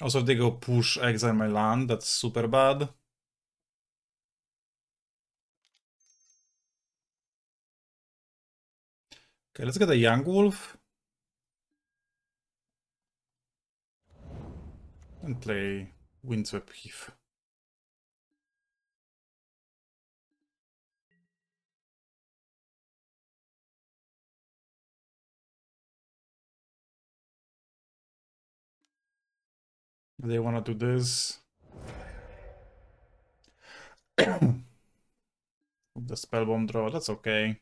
Also, if they go push exile my land, that's super bad. Okay, let's get a Yawgmoth. And play Windswept Heath. They wanna do this. The spellbomb draw, that's okay.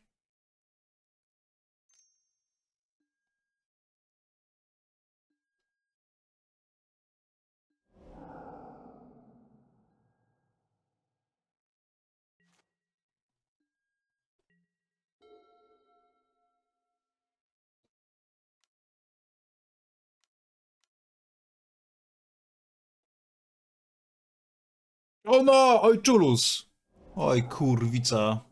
Oh no! Oj, Chulus! Oj, kurwica.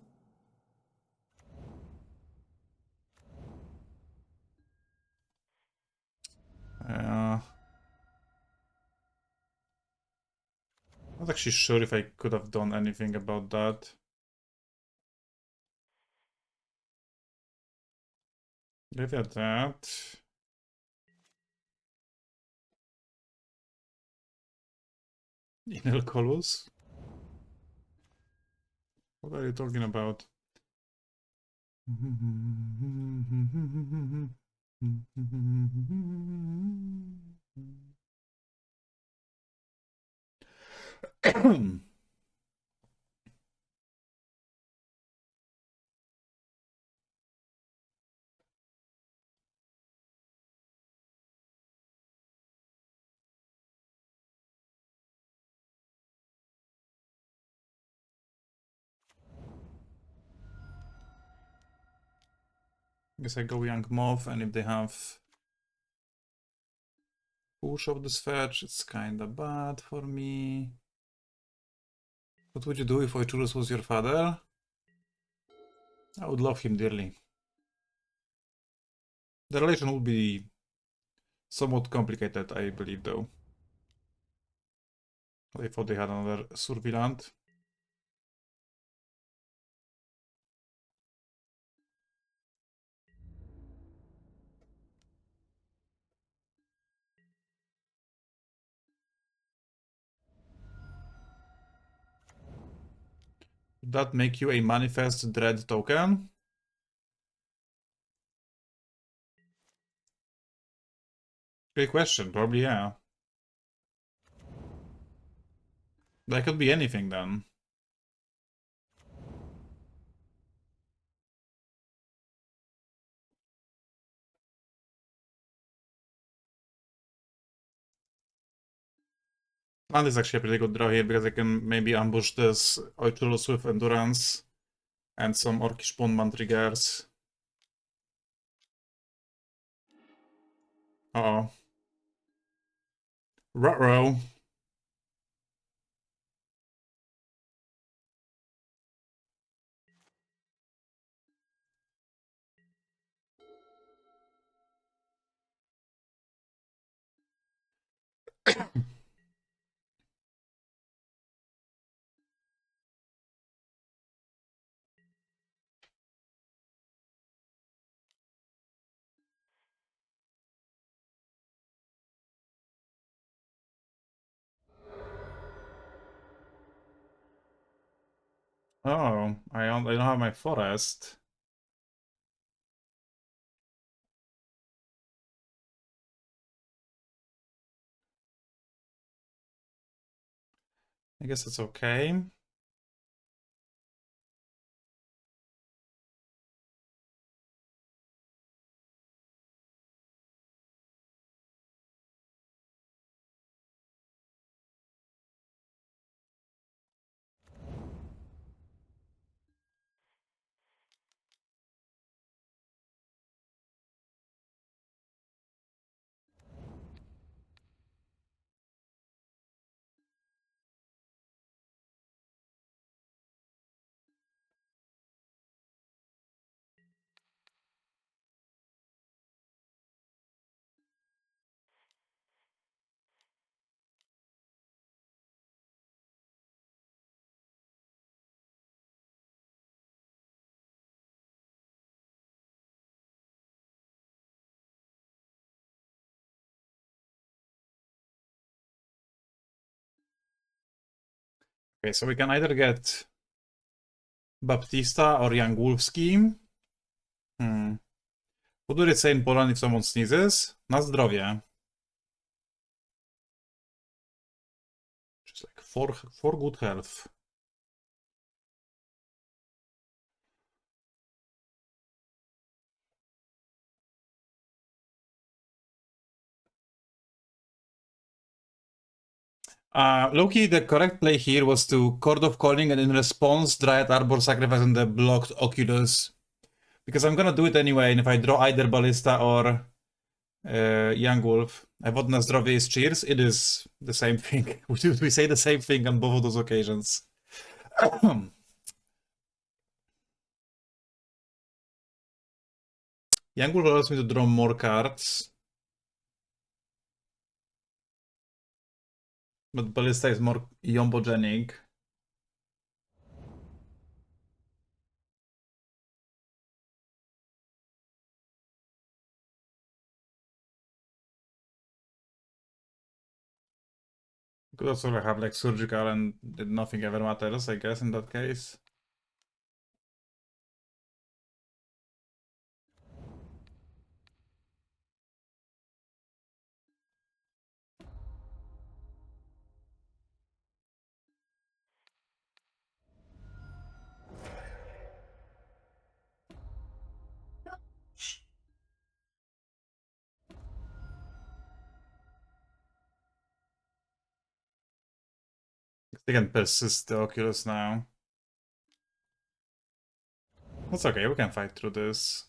Not actually sure if I could have done anything about that. Give it that. Inel Colus? What are you talking about? Guess I go Yawgmoth, and if they have push of this fetch, it's kinda bad for me. What would you do if Oichurus was your father? I would love him dearly. The relation would be somewhat complicated, I believe, though. I thought they had another Surveillant. Would that make you a Manifest Dread token? Great question, probably yeah. That could be anything then. Land is actually a pretty good draw here because I can maybe ambush this Oichurus with Endurance and some Orcish Bondman triggers. Uh-oh. Ruh-roh. Oh, I don't have my forest. I guess it's okay. Okay, so we can either get Baptista or Young Wolf Scheme. What would it say in Poland if someone sneezes? Na zdrowie. Just like for good health. Loki, the correct play here was to Chord of Calling and in response Dryad Arbor sacrifice on the blocked Oculus. Because I'm gonna do it anyway, and if I draw either Ballista or Young Wolf, I vote na zdrowie is cheers. It is the same thing. We say the same thing on both of those occasions. Young Wolf allows me to draw more cards. But Ballista is more yombogenic. Could also have like surgical and nothing ever matters, I guess, in that case. They can persist the Oculus now. That's okay, we can fight through this.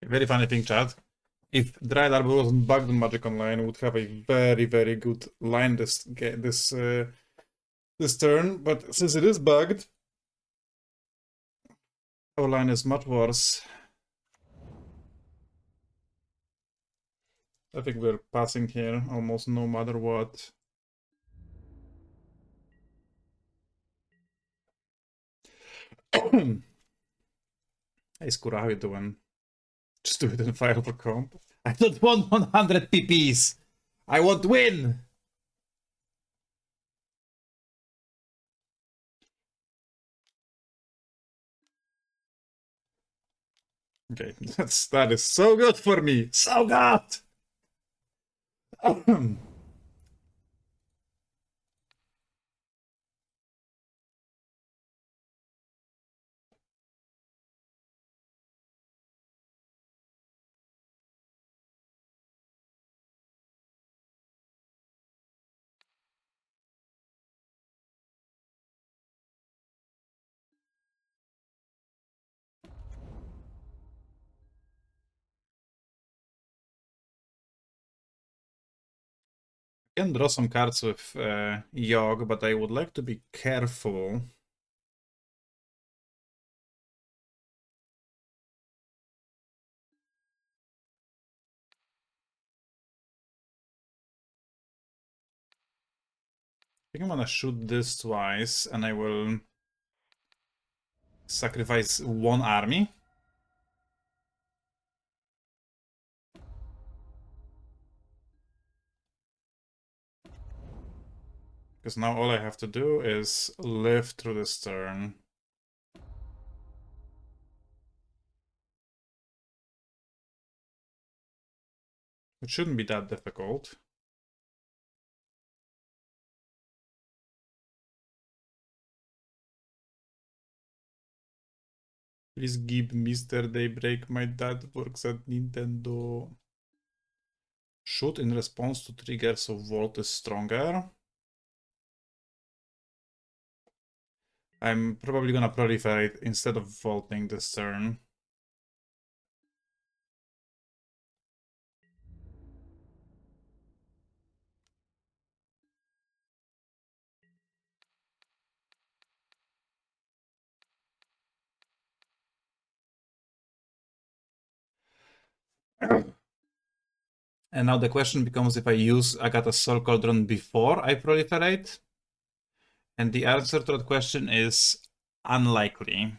Very funny thing, chat. If Dryad Arbor wasn't bugged on Magic Online, we would have a very, very good line this turn. But since it is bugged, our line is much worse. I think we're passing here almost no matter what. Hey Skura, how you doing? Just do it in file for comp. I don't want 100 PPs. I want win. Okay, that is so good for me. So good. I can draw some cards with Yawg, but I would like to be careful. I think I'm gonna shoot this twice, and I will sacrifice one army. Because now all I have to do is live through this turn. It shouldn't be that difficult. Please give Mr. Daybreak. My dad works at Nintendo. Shoot in response to trigger, so Volt is stronger. I'm probably gonna proliferate instead of vaulting this turn. And now the question becomes if I use Agatha's Soul Cauldron before I proliferate. And the answer to that question is unlikely.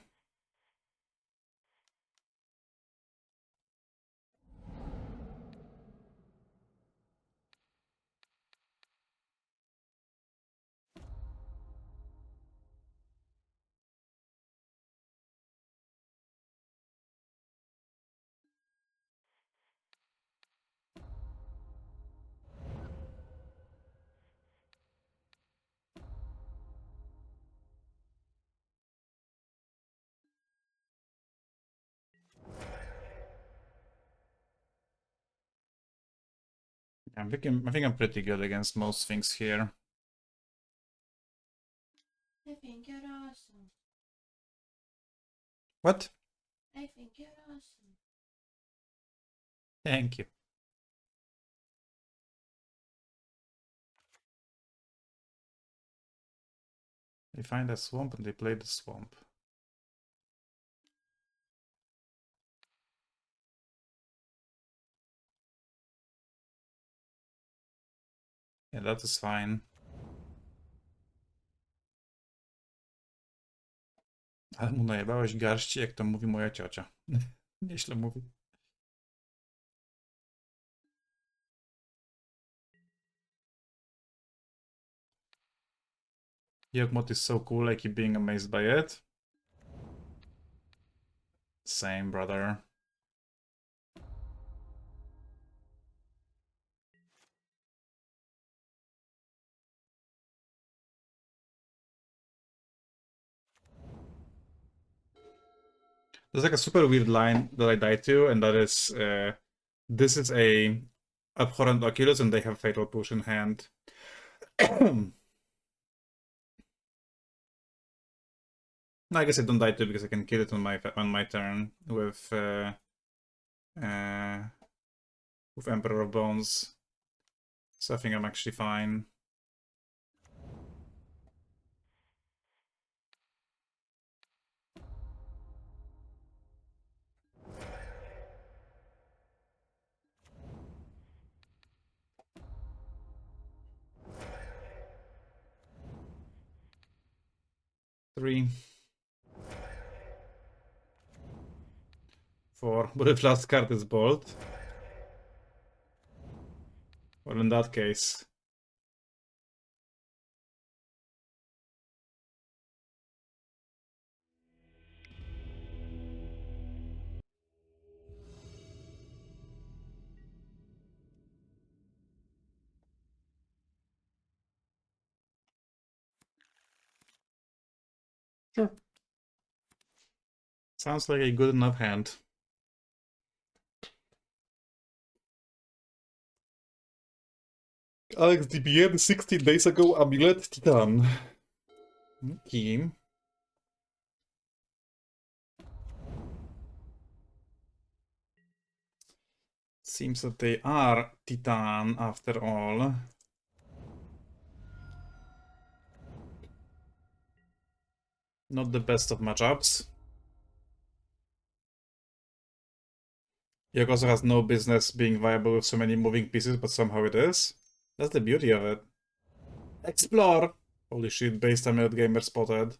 I think I'm pretty good against most things here. I think you're awesome. What? I think you're awesome. Thank you. They find a swamp and they play the swamp. Yeah, that is fine. Ale mu najebałeś garści, jak to mówi moja ciocia. Nieźle mówi. Yawgmoth is so cool, I keep being amazed by it. Same, brother. There's like a super weird line that I died to, and that is, this is a Abhorrent Oculus, and they have Fatal Push in hand. No, I guess I don't die to because I can kill it on my turn with Emperor of Bones. So I think I'm actually fine. Three. 4. But if last card is Bolt, well, in that case, sure. Sounds like a good enough hand. Alex DBN 16 days ago, Amulet Titan. Okay. Seems that they are Titan after all. Not the best of matchups. Yawg also has no business being viable with so many moving pieces, but somehow it is. That's the beauty of it. Explore! Holy shit, base Amulet Gamer spotted.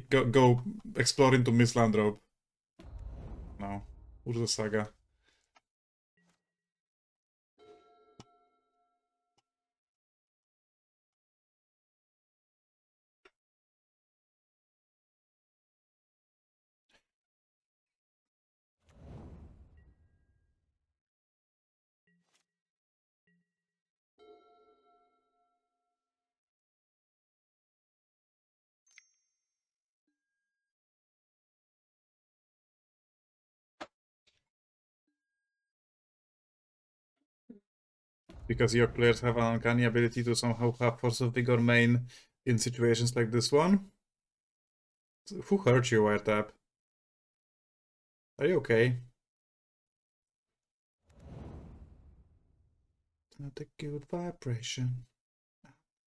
go explore into Miss Landrobe. No. Urza Saga. Because your players have an uncanny ability to somehow have Force of Vigor main in situations like this one. Who hurt you, Wiretap? Are you okay? Not a good vibration.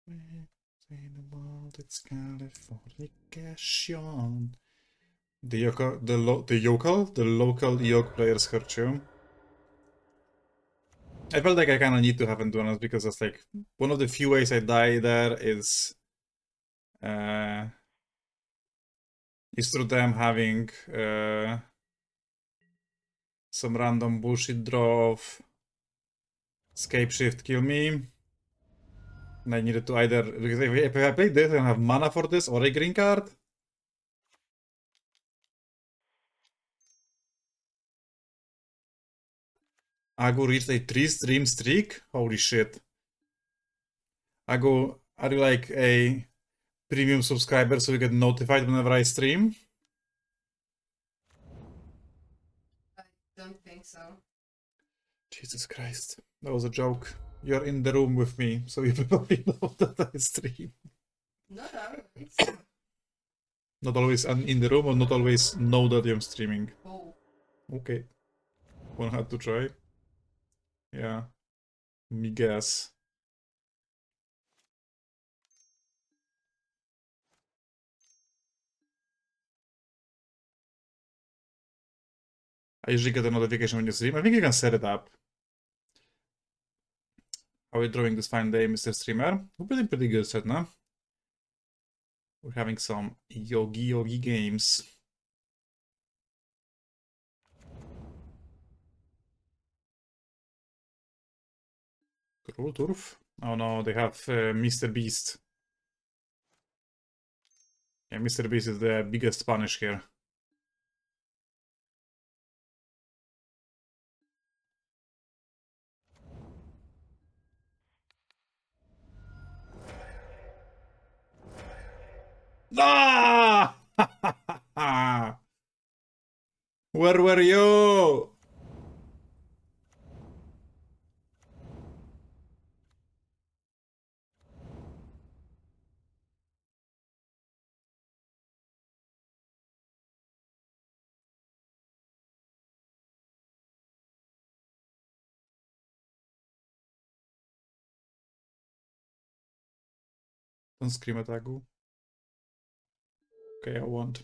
In the world, it's Californication. The local Yawg players hurt you. I felt like I kind of need to have endurance because it's like one of the few ways I die there uh, is through them having some random bullshit draw of escape shift kill me. And I needed to either, because if I play this, I don't have mana for this or a green card. Agu reached a 3-stream streak? Holy shit. Agu, are you like a premium subscriber so you get notified whenever I stream? I don't think so. Jesus Christ. That was a joke. You're in the room with me, so you probably know that I stream. Not always. Not always in the room or not always know that I'm streaming. Oh. Okay. One had to try. Yeah. Me guess. I usually get a notification when you stream. I think you can set it up. How are you drawing this fine day, Mr. Streamer? We're doing pretty good set now. We're having some yogi games. Cruel Turf? Oh no, they have Mr. Beast. Yeah, Mr. Beast is the biggest punish here. Ah! Where were you? Don't scream at Agu. Okay, I won't.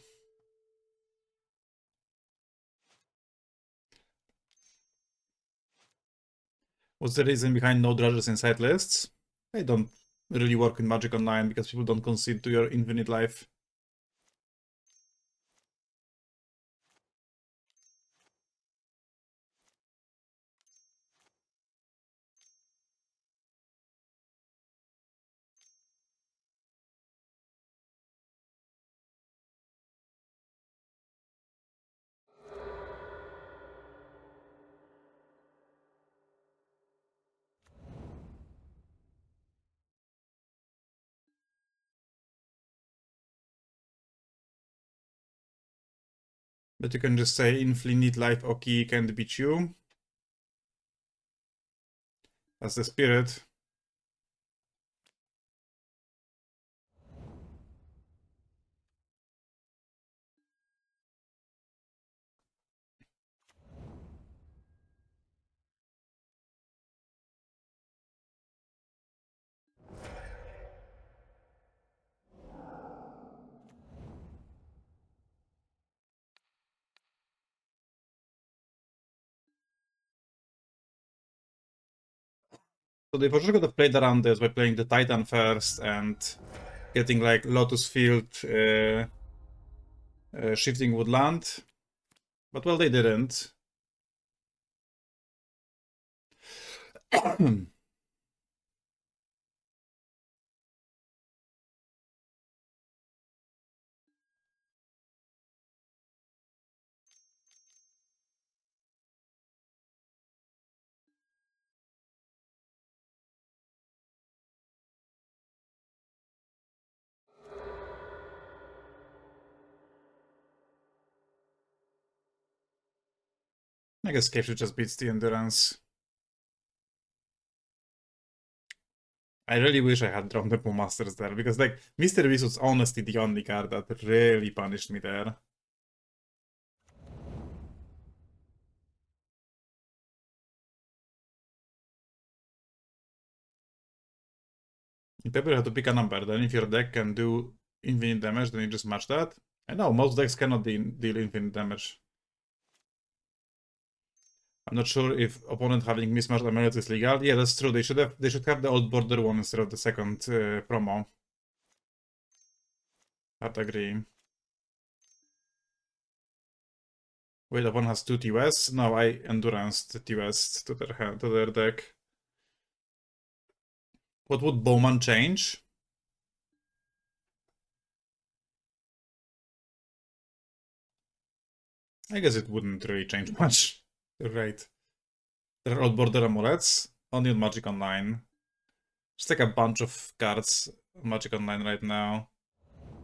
What's the reason behind no dredges inside lists? I don't really work in Magic Online because people don't concede to your infinite life. But you can just say infinite life Oki can't beat you. That's the spirit. So they for sure could have played around this by playing the Titan first and getting like Lotus Field, Shifting Woodland. But well, they didn't. I guess Capture just beats the Endurance. I really wish I had drawn the Pool Masters there, because like, Mr. Beast was honestly the only card that really punished me there. You probably have to pick a number, then if your deck can do infinite damage, then you just match that. I know, most decks cannot deal infinite damage. I'm not sure if opponent having mismatched amulets is legal. Yeah, that's true. They should have the old border one instead of the second promo. I'd agree. Wait, opponent has 2 TOS? No, I endurance the TOS to their deck. What would Bowman change? I guess it wouldn't really change much. You're right. There are old border amulets. Only on Magic Online. Just like a bunch of cards on Magic Online right now.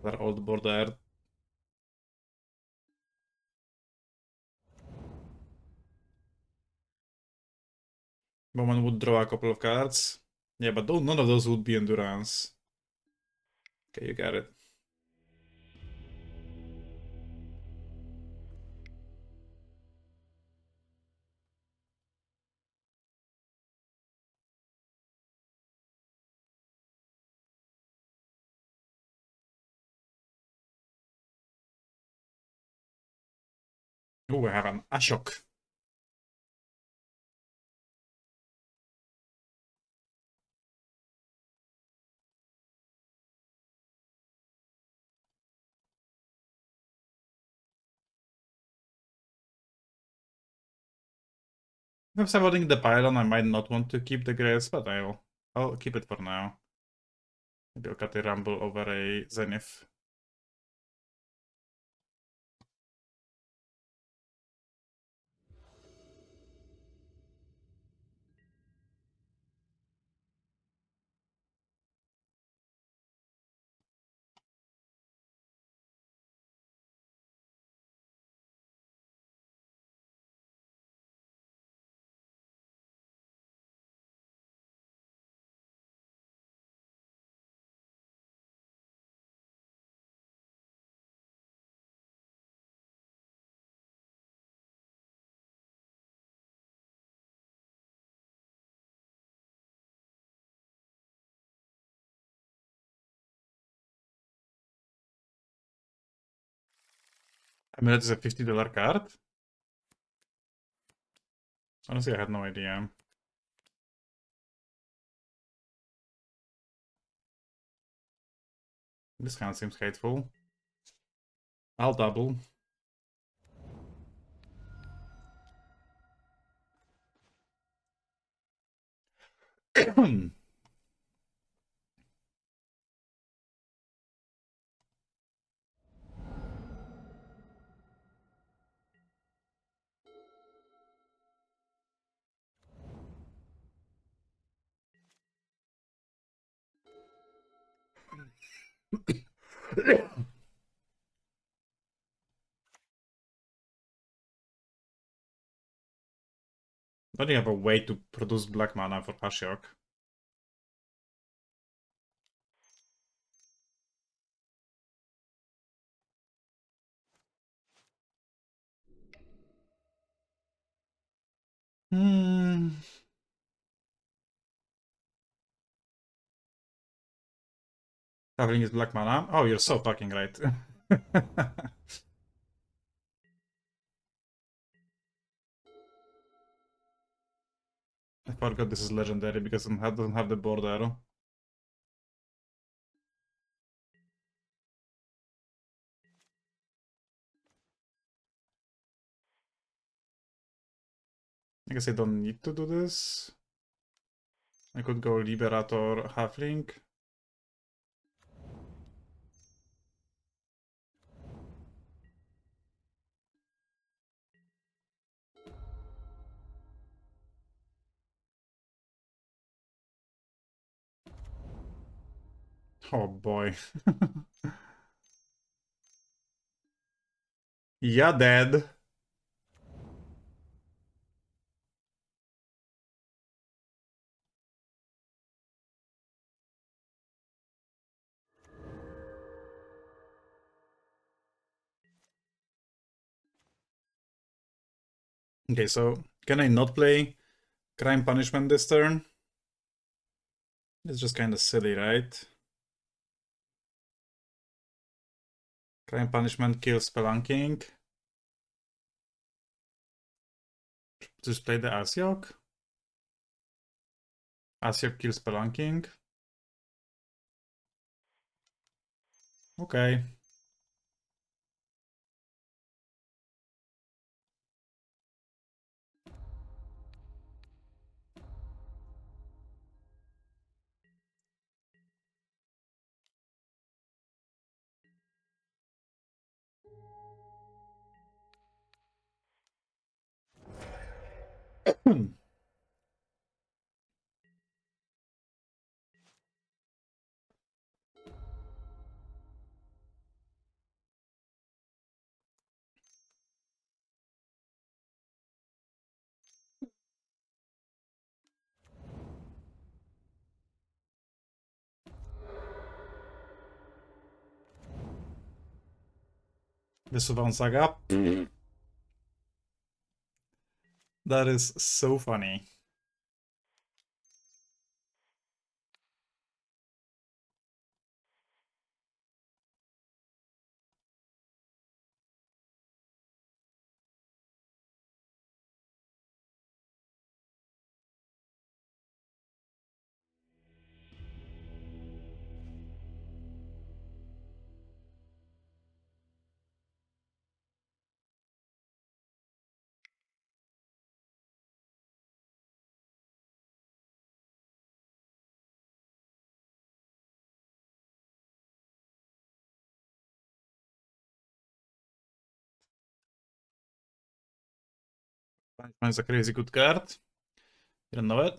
They're old border. Bowman would draw a couple of cards. Yeah, but none of those would be endurance. Okay, you got it. Oh, we have an Ashok. If I'm supporting the pylon, I might not want to keep the grace, but I'll keep it for now. Maybe I'll cut a Rumble over a Zenith. I mean, that is a $50 card? Honestly, I had no idea. This hand seems hateful. I'll double. Don't you have a way to produce black mana for Ashok? Hmm. Traveling is black mana? Oh, you're so fucking right. I forgot this is legendary because it doesn't have the border. I guess I don't need to do this. I could go Liberator Halfling. Oh boy. Yeah, dead. Okay, so can I not play Crime Punishment this turn? It's just kind of silly, right? Crime punishment kills spelunking. Just play the Yawg. Yawg kills spelunking. Okay. Wysuwam saga. That is so funny. Punishment is a crazy good card. You don't know it?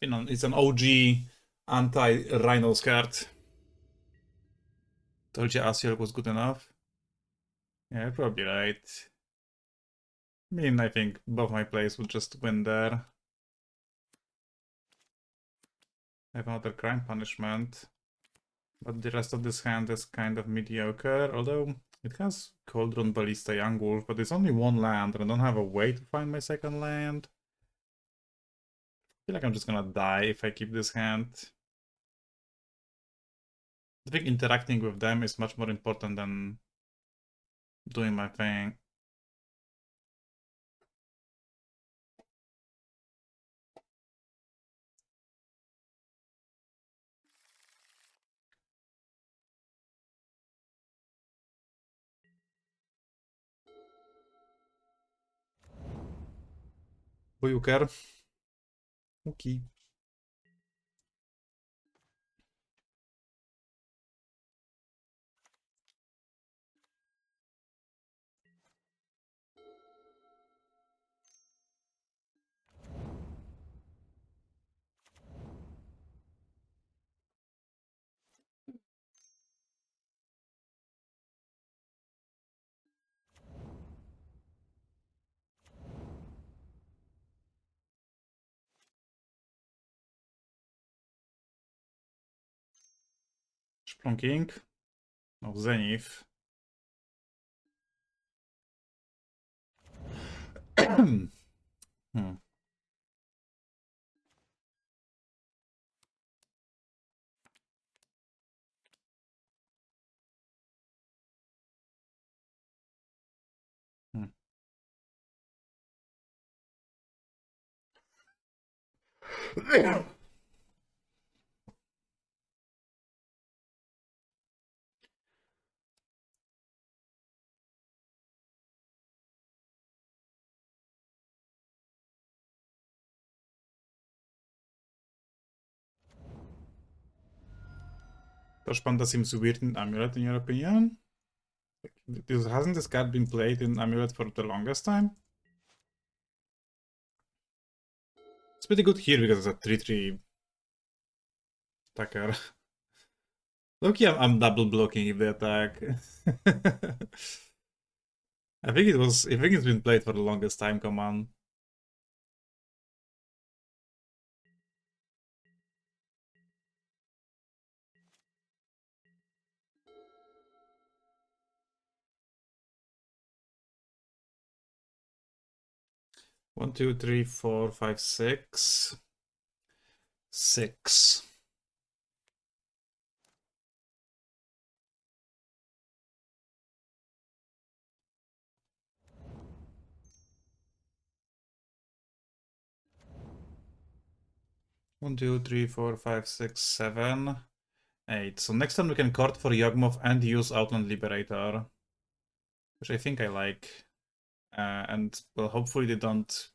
It's an OG anti-Rhinos card. Told you Yawg was good enough. Yeah, you're probably right. I mean, I think both my plays would just win there. I have another crime punishment. But the rest of this hand is kind of mediocre, although it has Cauldron, Ballista, Yawgmoth, but it's only one land, and I don't have a way to find my second land. I feel like I'm just gonna die if I keep this hand. I think interacting with them is much more important than doing my thing. Bojuker. Okay. Splunking. No, Zenith. Hmm. Hmm. Touch Panda seems weird in Amulet, in your opinion? Hasn't this card been played in Amulet for the longest time? It's pretty good here because it's a 3-3 attacker. Look, I'm double blocking if they attack. I think it's been played for the longest time, come on. One, two, three, four, five, six. 6. 1, 2, 3, 4, 5, 6, 7, 8. So next turn we can court for Yawgmoth and use Outland Liberator, which I think I like. And well, hopefully they don't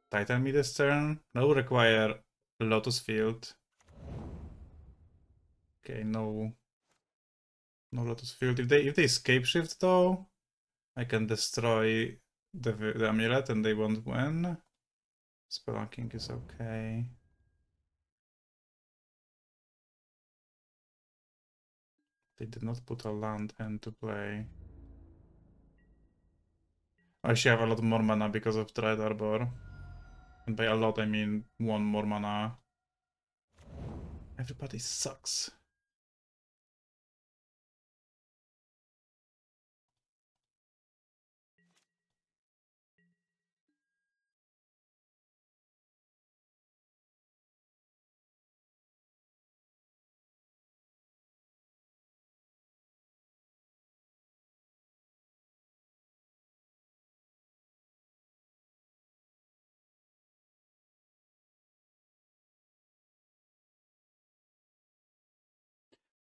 Titan me this turn. That will require Lotus Field. Okay, no Lotus Field. If they escape shift though, I can destroy the amulet and they won't win. Spelunking is okay. They did not put a land into play. I actually have a lot more mana because of Dread Arbor. And by a lot I mean 1 more mana. Everybody sucks.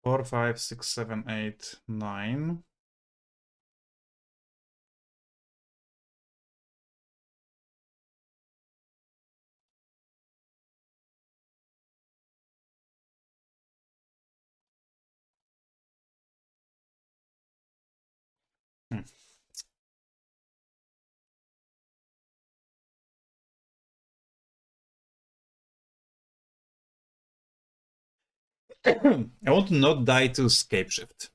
Four, 5, 6, 7, 8, 9. I want to not die to escape shift.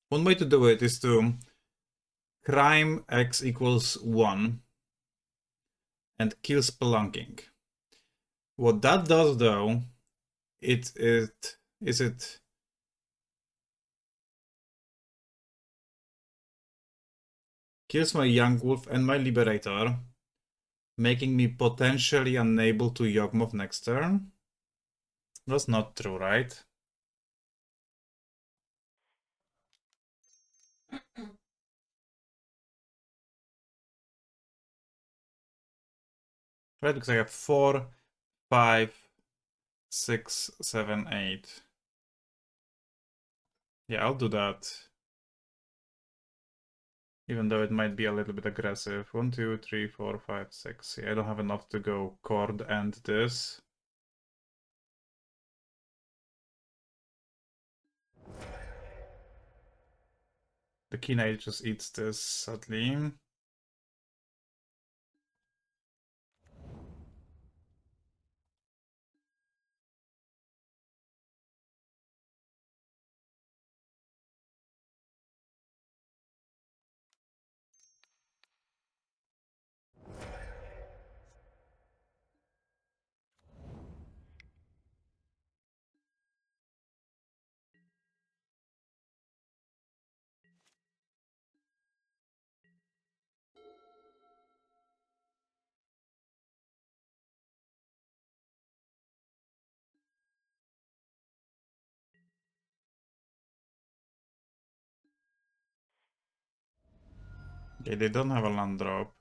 One way to do it is to crime x equals 1 and kill Spelunking. What that does though, it kills my Young Wolf and my Liberator, making me potentially unable to Yawgmoth next turn. That's not true, right? Right, because I have 4, 5, 6, 7, 8. Yeah, I'll do that. Even though it might be a little bit aggressive. 1, 2, 3, 4, 5, 6. Yeah, I don't have enough to go Cord and this. The Keen Age just eats this, sadly. Okay, they don't have a land drop.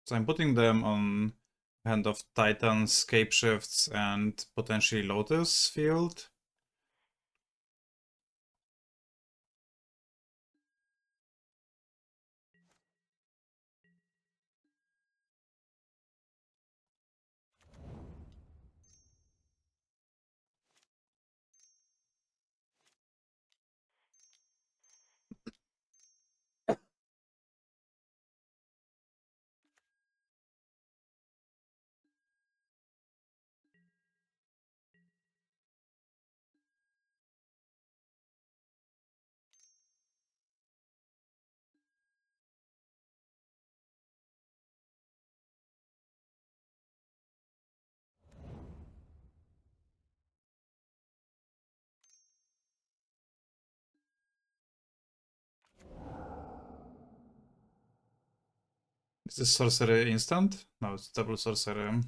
So I'm putting them on Hand of Titans, Scape Shifts, and potentially Lotus Field. Is this sorcery instant? No, it's double sorcery.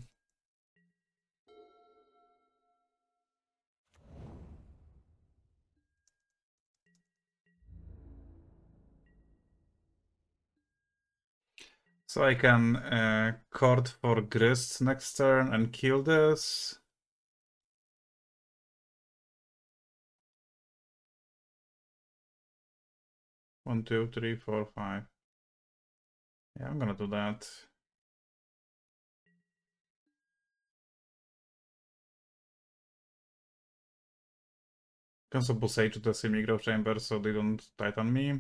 So I can court for Grist next turn and kill this. One, two, three, four, five. Yeah, I'm gonna do that. Cancel Sage to the Simigrove Chamber so they don't titan me.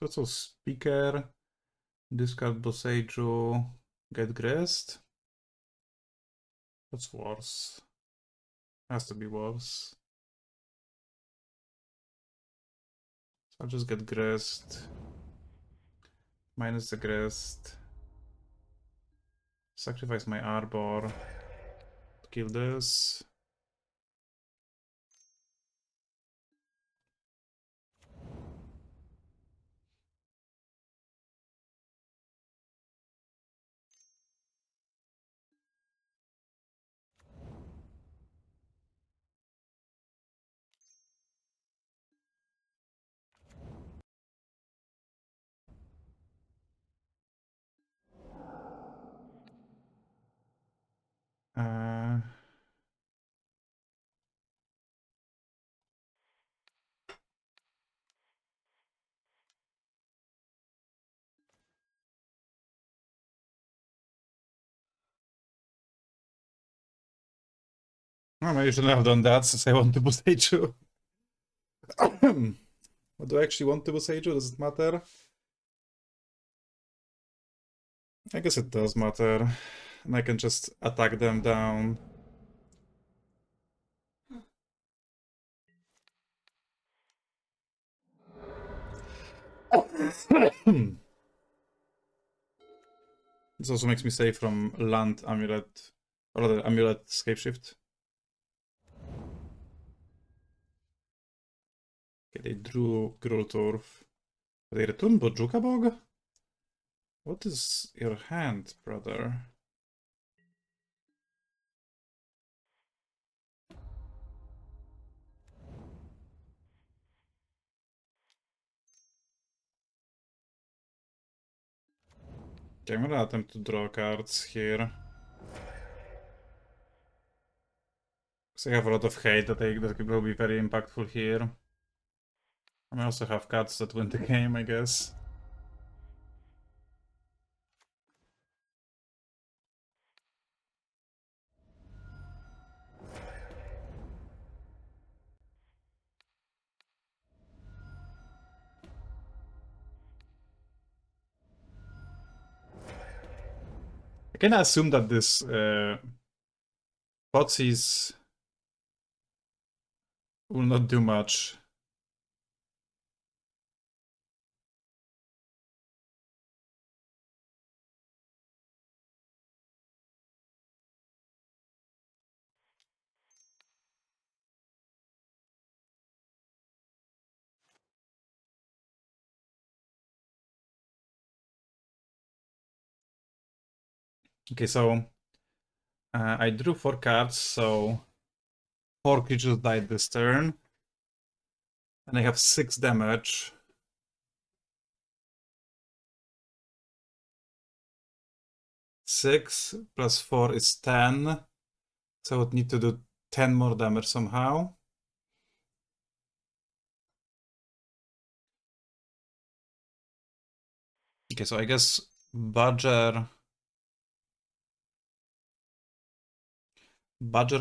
So Speaker, discard Boseiju, get Grist. That's worse. Has to be worse. So I'll just get Grist. Minus the Grist. Sacrifice my Arbor. Kill this. Uh, well, maybe I shouldn't have done that since I want to Boseiju. What do I actually want to Boseiju? Does it matter? I guess it does matter. And I can just attack them down. This also makes me safe from land amulet, or the amulet scapeshift. Okay, they drew Grulturf. They return Bojuka Bog? What is your hand, brother? Okay, I'm gonna attempt to draw cards here. Because I have a lot of hate that will be very impactful here. I also have cards that win the game, I guess. I can assume that this Potsies will not do much. Okay, so I drew 4 cards, so 4 creatures died this turn. And I have 6 damage. Six plus 4 is 10. So I would need to do 10 more damage somehow. Okay, so I guess Badger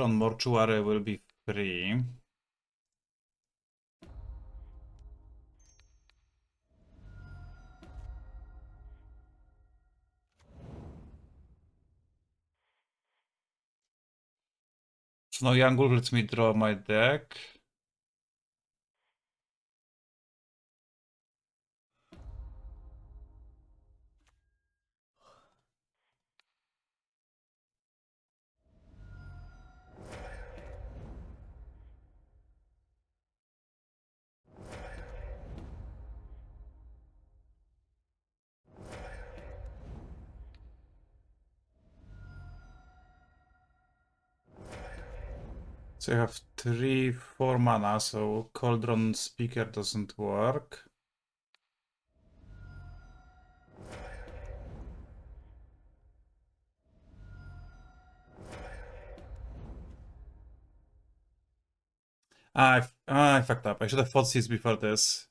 on Mortuary will be free. So now Yawg lets me draw my deck. So I have 3-4 mana, so Cauldron Speaker doesn't work. I fucked up. I should have fought seeds before this.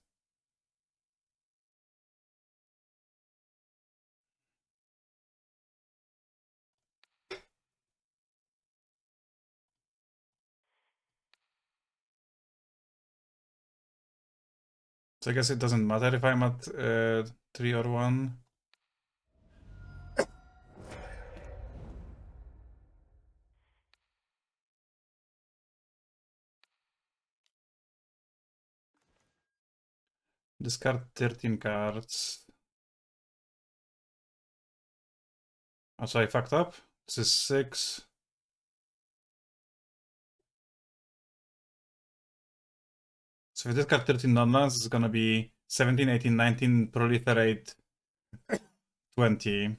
So I guess it doesn't matter if I'm at 3 or 1. Discard 13 cards. Oh, so I fucked up. This is 6. So if I discard 13 non-lands, it's gonna be 17, 18, 19, proliferate 20.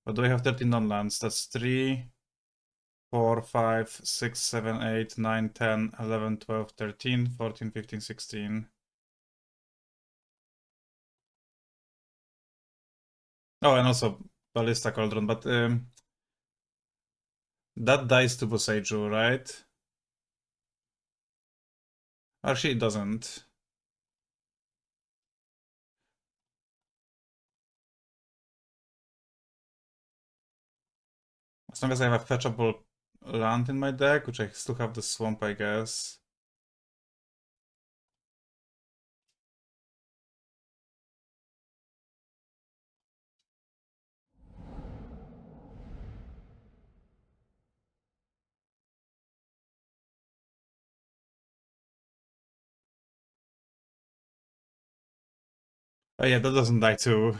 But do I have 13 non-lands? That's 3, 4, 5, 6, 7, 8, 9, 10, 11, 12, 13, 14, 15, 16. Oh, and also Ballista Cauldron, but that dies to Boseiju, right? Actually, it doesn't. As long as I have a fetchable land in my deck, which I still have the swamp, I guess. Oh yeah, that doesn't die too.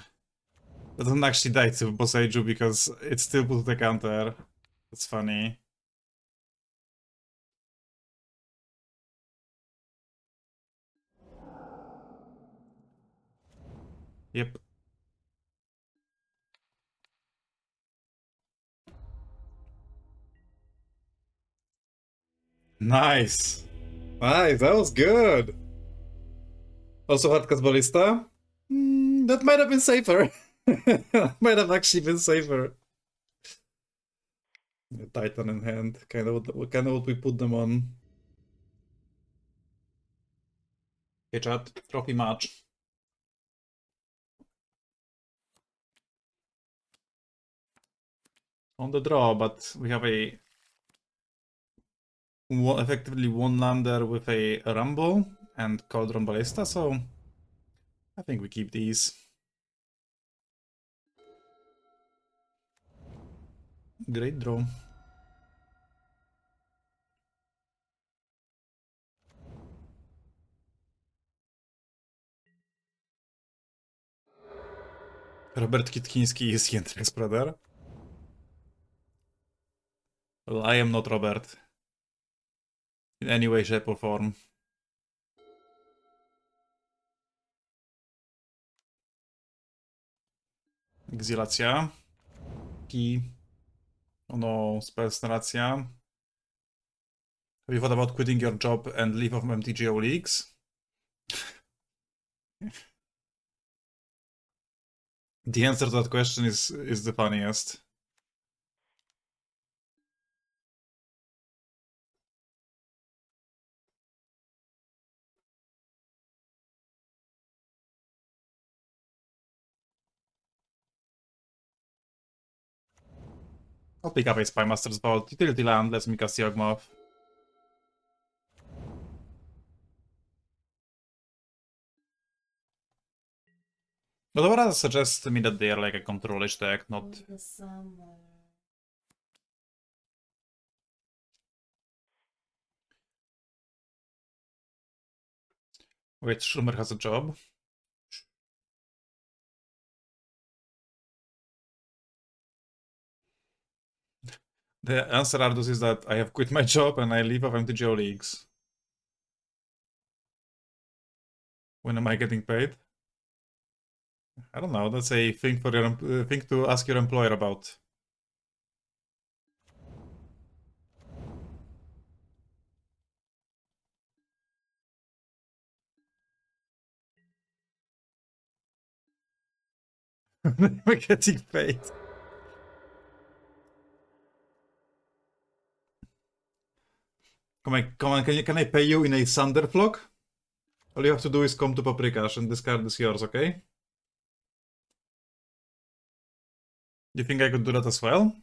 That doesn't actually die to Boseiju because it still puts the counter. That's funny. Yep. Nice. Nice, that was good. Also hard Ballista? That might have been safer. Might have actually been safer. Titan in hand, kind of what we put them on. Okay, chat, trophy match. On the draw, but we have a effectively one lander with a Rumble and Cauldron Ballista, so I think we keep these. Great draw. Robert Kitkiński is Jędrek's brother. Well, I am not Robert. In any way, shape or form. Exilacja. Key. Oh no, spells narracja. Have you thought about quitting your job and leave of MTGO leagues? The answer to that question is the funniest. I'll pick up a Spymaster's Vault. Utility land, let's me cast Yawgmoth. But Laura suggests to me that they are like a control-ish deck, not... Wait, Schumer has a job? The answer, Ardus, is that I have quit my job and I leave of MTGO leagues. When am I getting paid? I don't know, that's a thing for your thing to ask your employer about. We're getting paid. Come on, can I pay you in a Thunder Flock? All you have to do is come to Paprikash and this card is yours, okay? You think I could do that as well?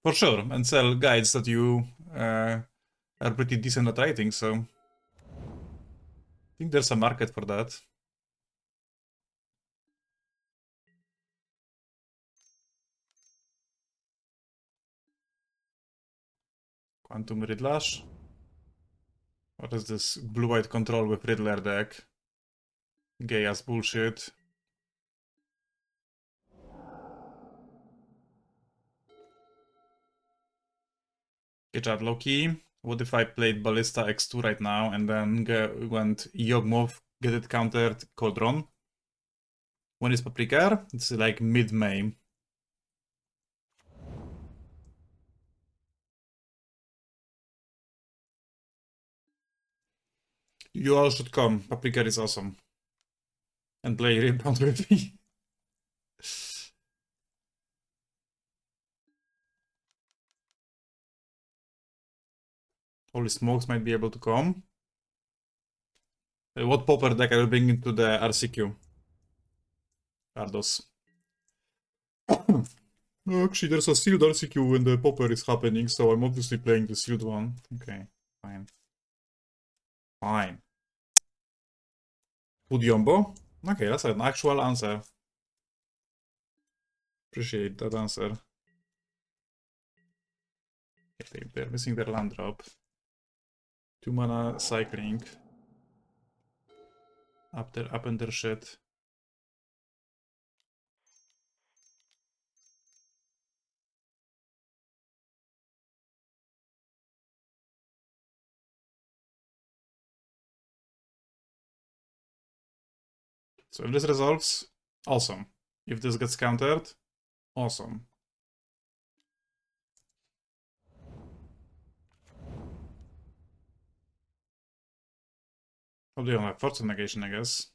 For sure, and sell guides that you are pretty decent at writing, so I think there's a market for that. Quantum Riddlash. What is this blue-white control with Riddler deck? Gay ass bullshit. Okay, chat, low-key. What if I played Ballista X2 right now and then went Yawgmoth, get it countered, Cauldron? When is Paprika? It's like mid-May. You all should come. Paprika is awesome. And play Rebound with me. Holy Smokes might be able to come. What popper deck I will bring into the RCQ? Ardos. Actually, there's a sealed RCQ when the popper is happening, so I'm obviously playing the sealed one. Okay, fine. Fine. Would Yombo? Okay, that's an actual answer. Appreciate that answer. Okay, they're missing their land drop. 2 mana cycling. Up in their shit. So if this resolves, awesome. If this gets countered, awesome. Probably don't have Fortune Negation, I guess.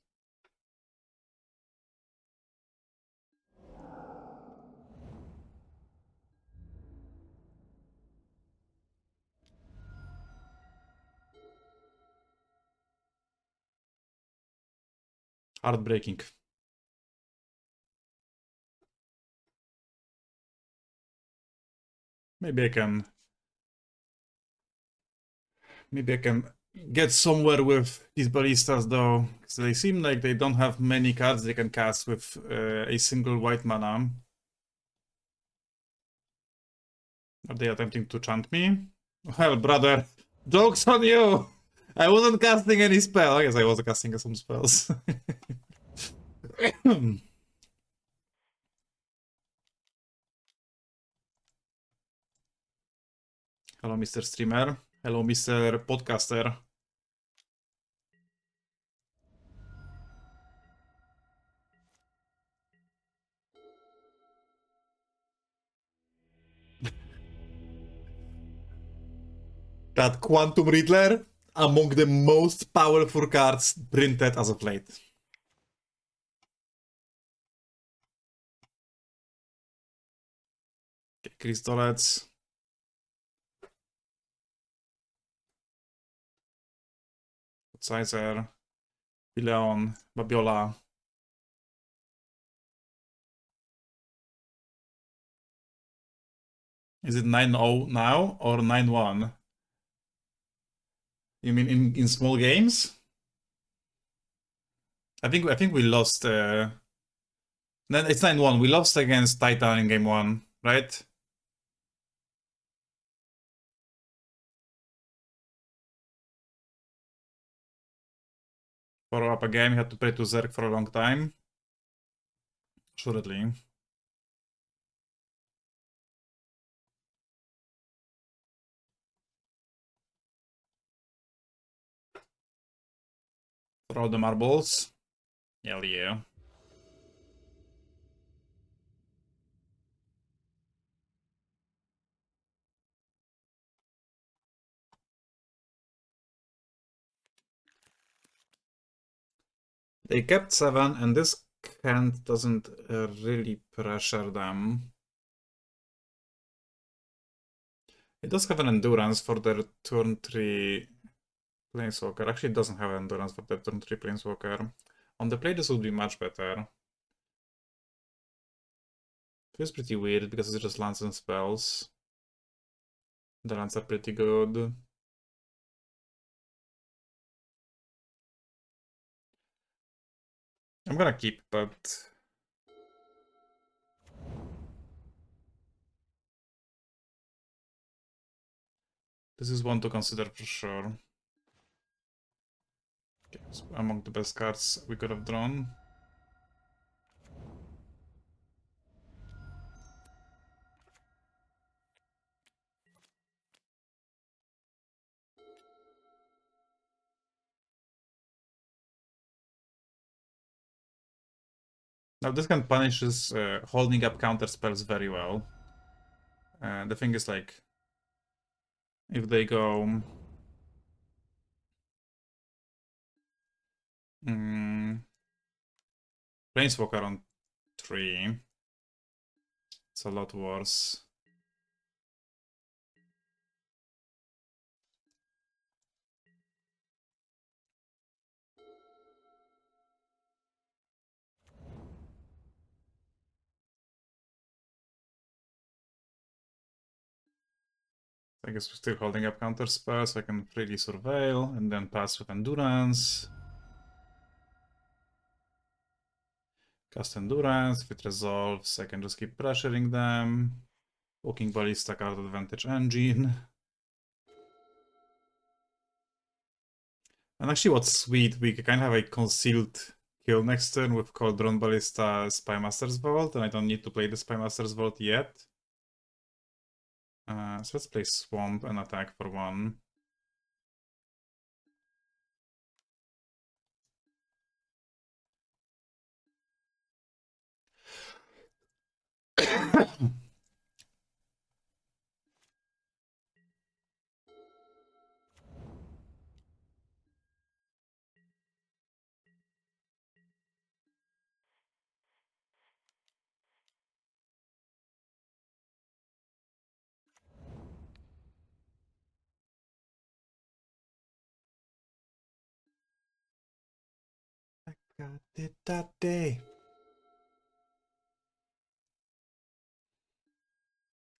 Heartbreaking. Maybe I can get somewhere with these ballistas though, because they seem like they don't have many cards they can cast with a single white mana. Are they attempting to chant me? Well, brother, joke's on you! I wasn't casting any spell. I guess I was casting some spells. Hello, Mr. Streamer. Hello, Mr. Podcaster. That Quantum Riddler, among the most powerful cards printed as of late. Okay, Crystolets. Sizer. Pileon. Babiola. Is it 9-0 now or 9-1? You mean in small games? I think we lost. Then it's 9-1. We lost against Titan in game 1, right? Follow up again. We had to play to Zerg for a long time. Assuredly. Throw the marbles. Hell yeah. They kept 7, and this hand doesn't really pressure them. It does have an endurance for their turn 3 Planeswalker. Actually, it doesn't have endurance for their turn 3 Planeswalker. On the play, this would be much better. Feels pretty weird because it's just lands and spells. The lands are pretty good. I'm gonna keep, but this is one to consider for sure. Okay, so among the best cards we could have drawn. Now this can punishes holding up counter spells very well. The thing is, like, if they go Planeswalker on 3, it's a lot worse. I guess we're still holding up counter spells, so I can freely surveil and then pass with endurance. Cast endurance, if it resolves, I can just keep pressuring them. Walking Ballista card advantage engine. And actually what's sweet, we kind of have a concealed kill next turn with Cauldron Ballista Spymaster's Vault, and I don't need to play the Spymaster's Vault yet. So let's play Swamp and attack for 1. I got it that day.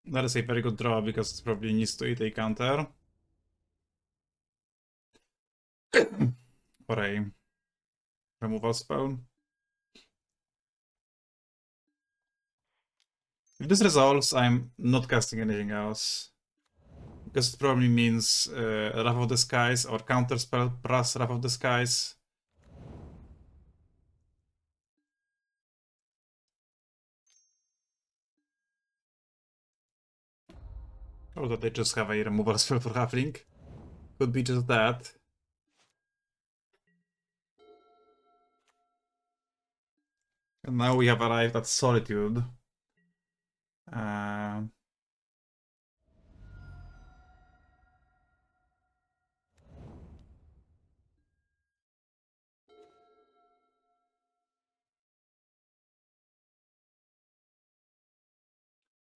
That is a very good draw because it probably needs to eat a counter. Or a removal spell. If this resolves, I'm not casting anything else. Because it probably means Wrath of the Skies or counterspell plus Wrath of the Skies. Or that they just have a removal spell for Halfling. Could be just that. And now we have arrived at Solitude.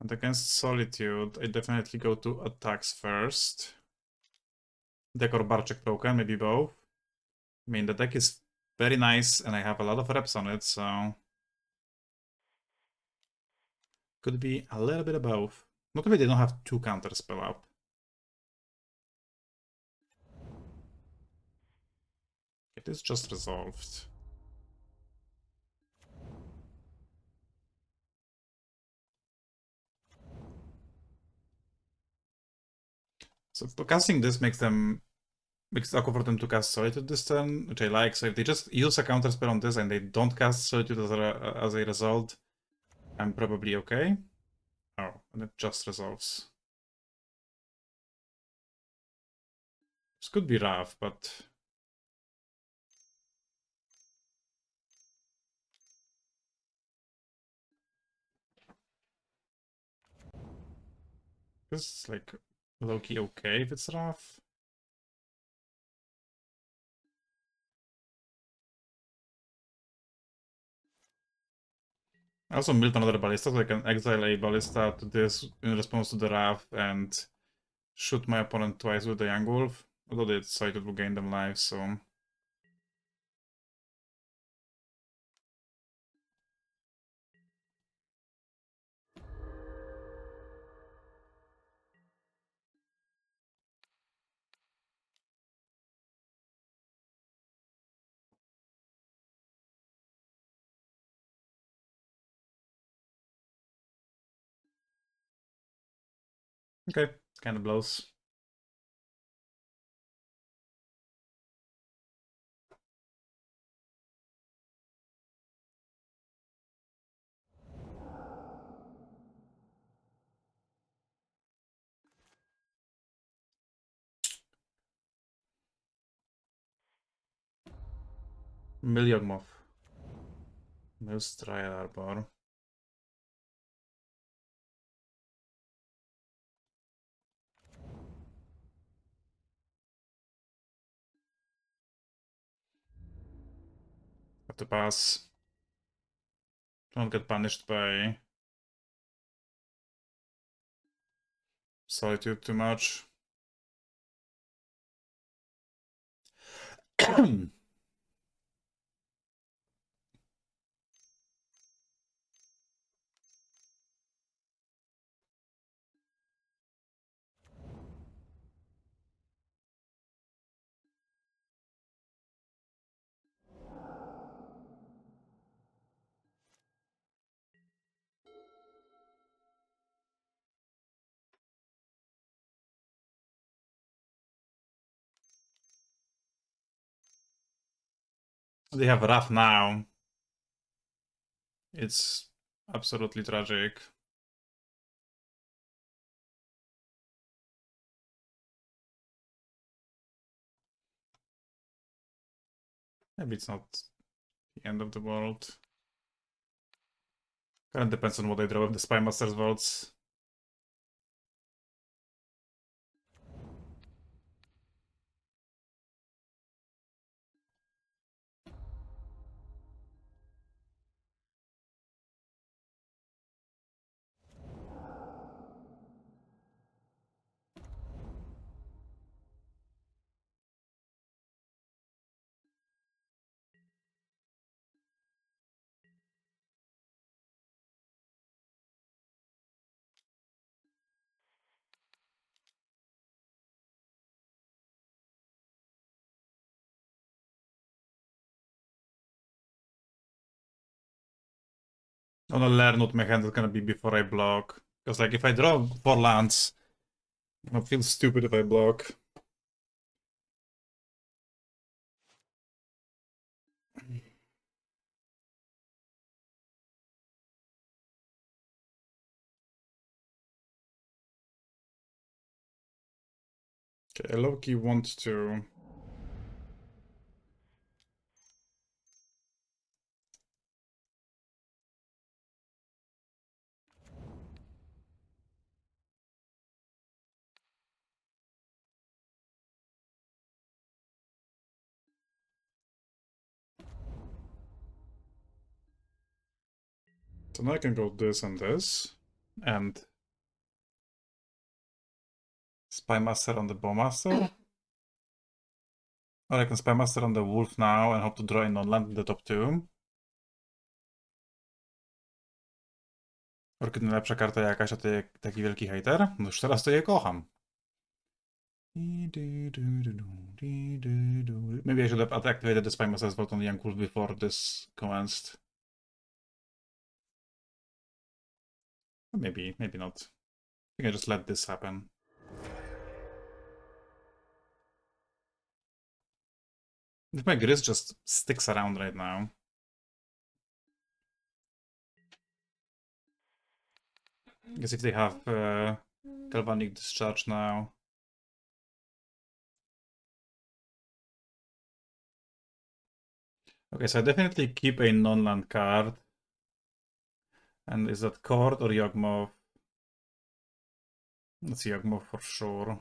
And against Solitude, I definitely go to attacks first. Deck or Barczek token, maybe both. I mean, the deck is very nice and I have a lot of reps on it, so could be a little bit of both. Notably, they don't have 2 counter spell up. It is just resolved. So casting this makes it awkward for them to cast Solitude this turn, which I like. So if they just use a counter spell on this and they don't cast Solitude as a result, I'm probably okay. Oh, and it just resolves. This could be rough, but this is like low-key okay if it's rough. I also built another ballista, so I can exile a ballista to this in response to the Wrath and shoot my opponent twice with the Yawgmoth. Although they decided to gain them life, so... Okay, kind of blows. Yawgmoth. Moose Trial Arbor. Have to pass. Don't get punished by Solitude too much. They have Wrath now. It's absolutely tragic. Maybe it's not the end of the world. Kind of depends on what I draw with the Spymaster's votes. I wanna learn what my hand is gonna be before I block. Because like if I draw 4 lands, I feel stupid if I block. Okay, I low-key want to... So now I can go this and this. And... Spymaster on the Bowmaster. Or I can Spymaster on the Wolf now and hope to draw in non-land in the top 2. Orchid najlepsza karta jakaś, a ty taki wielki hater? No już teraz to je kocham. Maybe I should have activated the Spymaster's vote on Young Wolf before this commenced. Maybe, maybe not. I think I just let this happen. If my Grizz just sticks around right now. I guess if they have Galvanic Discharge now. Okay, so I definitely keep a non-land card. And is that Cord or Yawgmoth? Let's see, Yawgmoth for sure.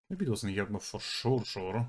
Maybe it wasn't Yawgmoth for sure.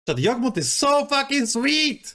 That Yawgmoth is so fucking sweet!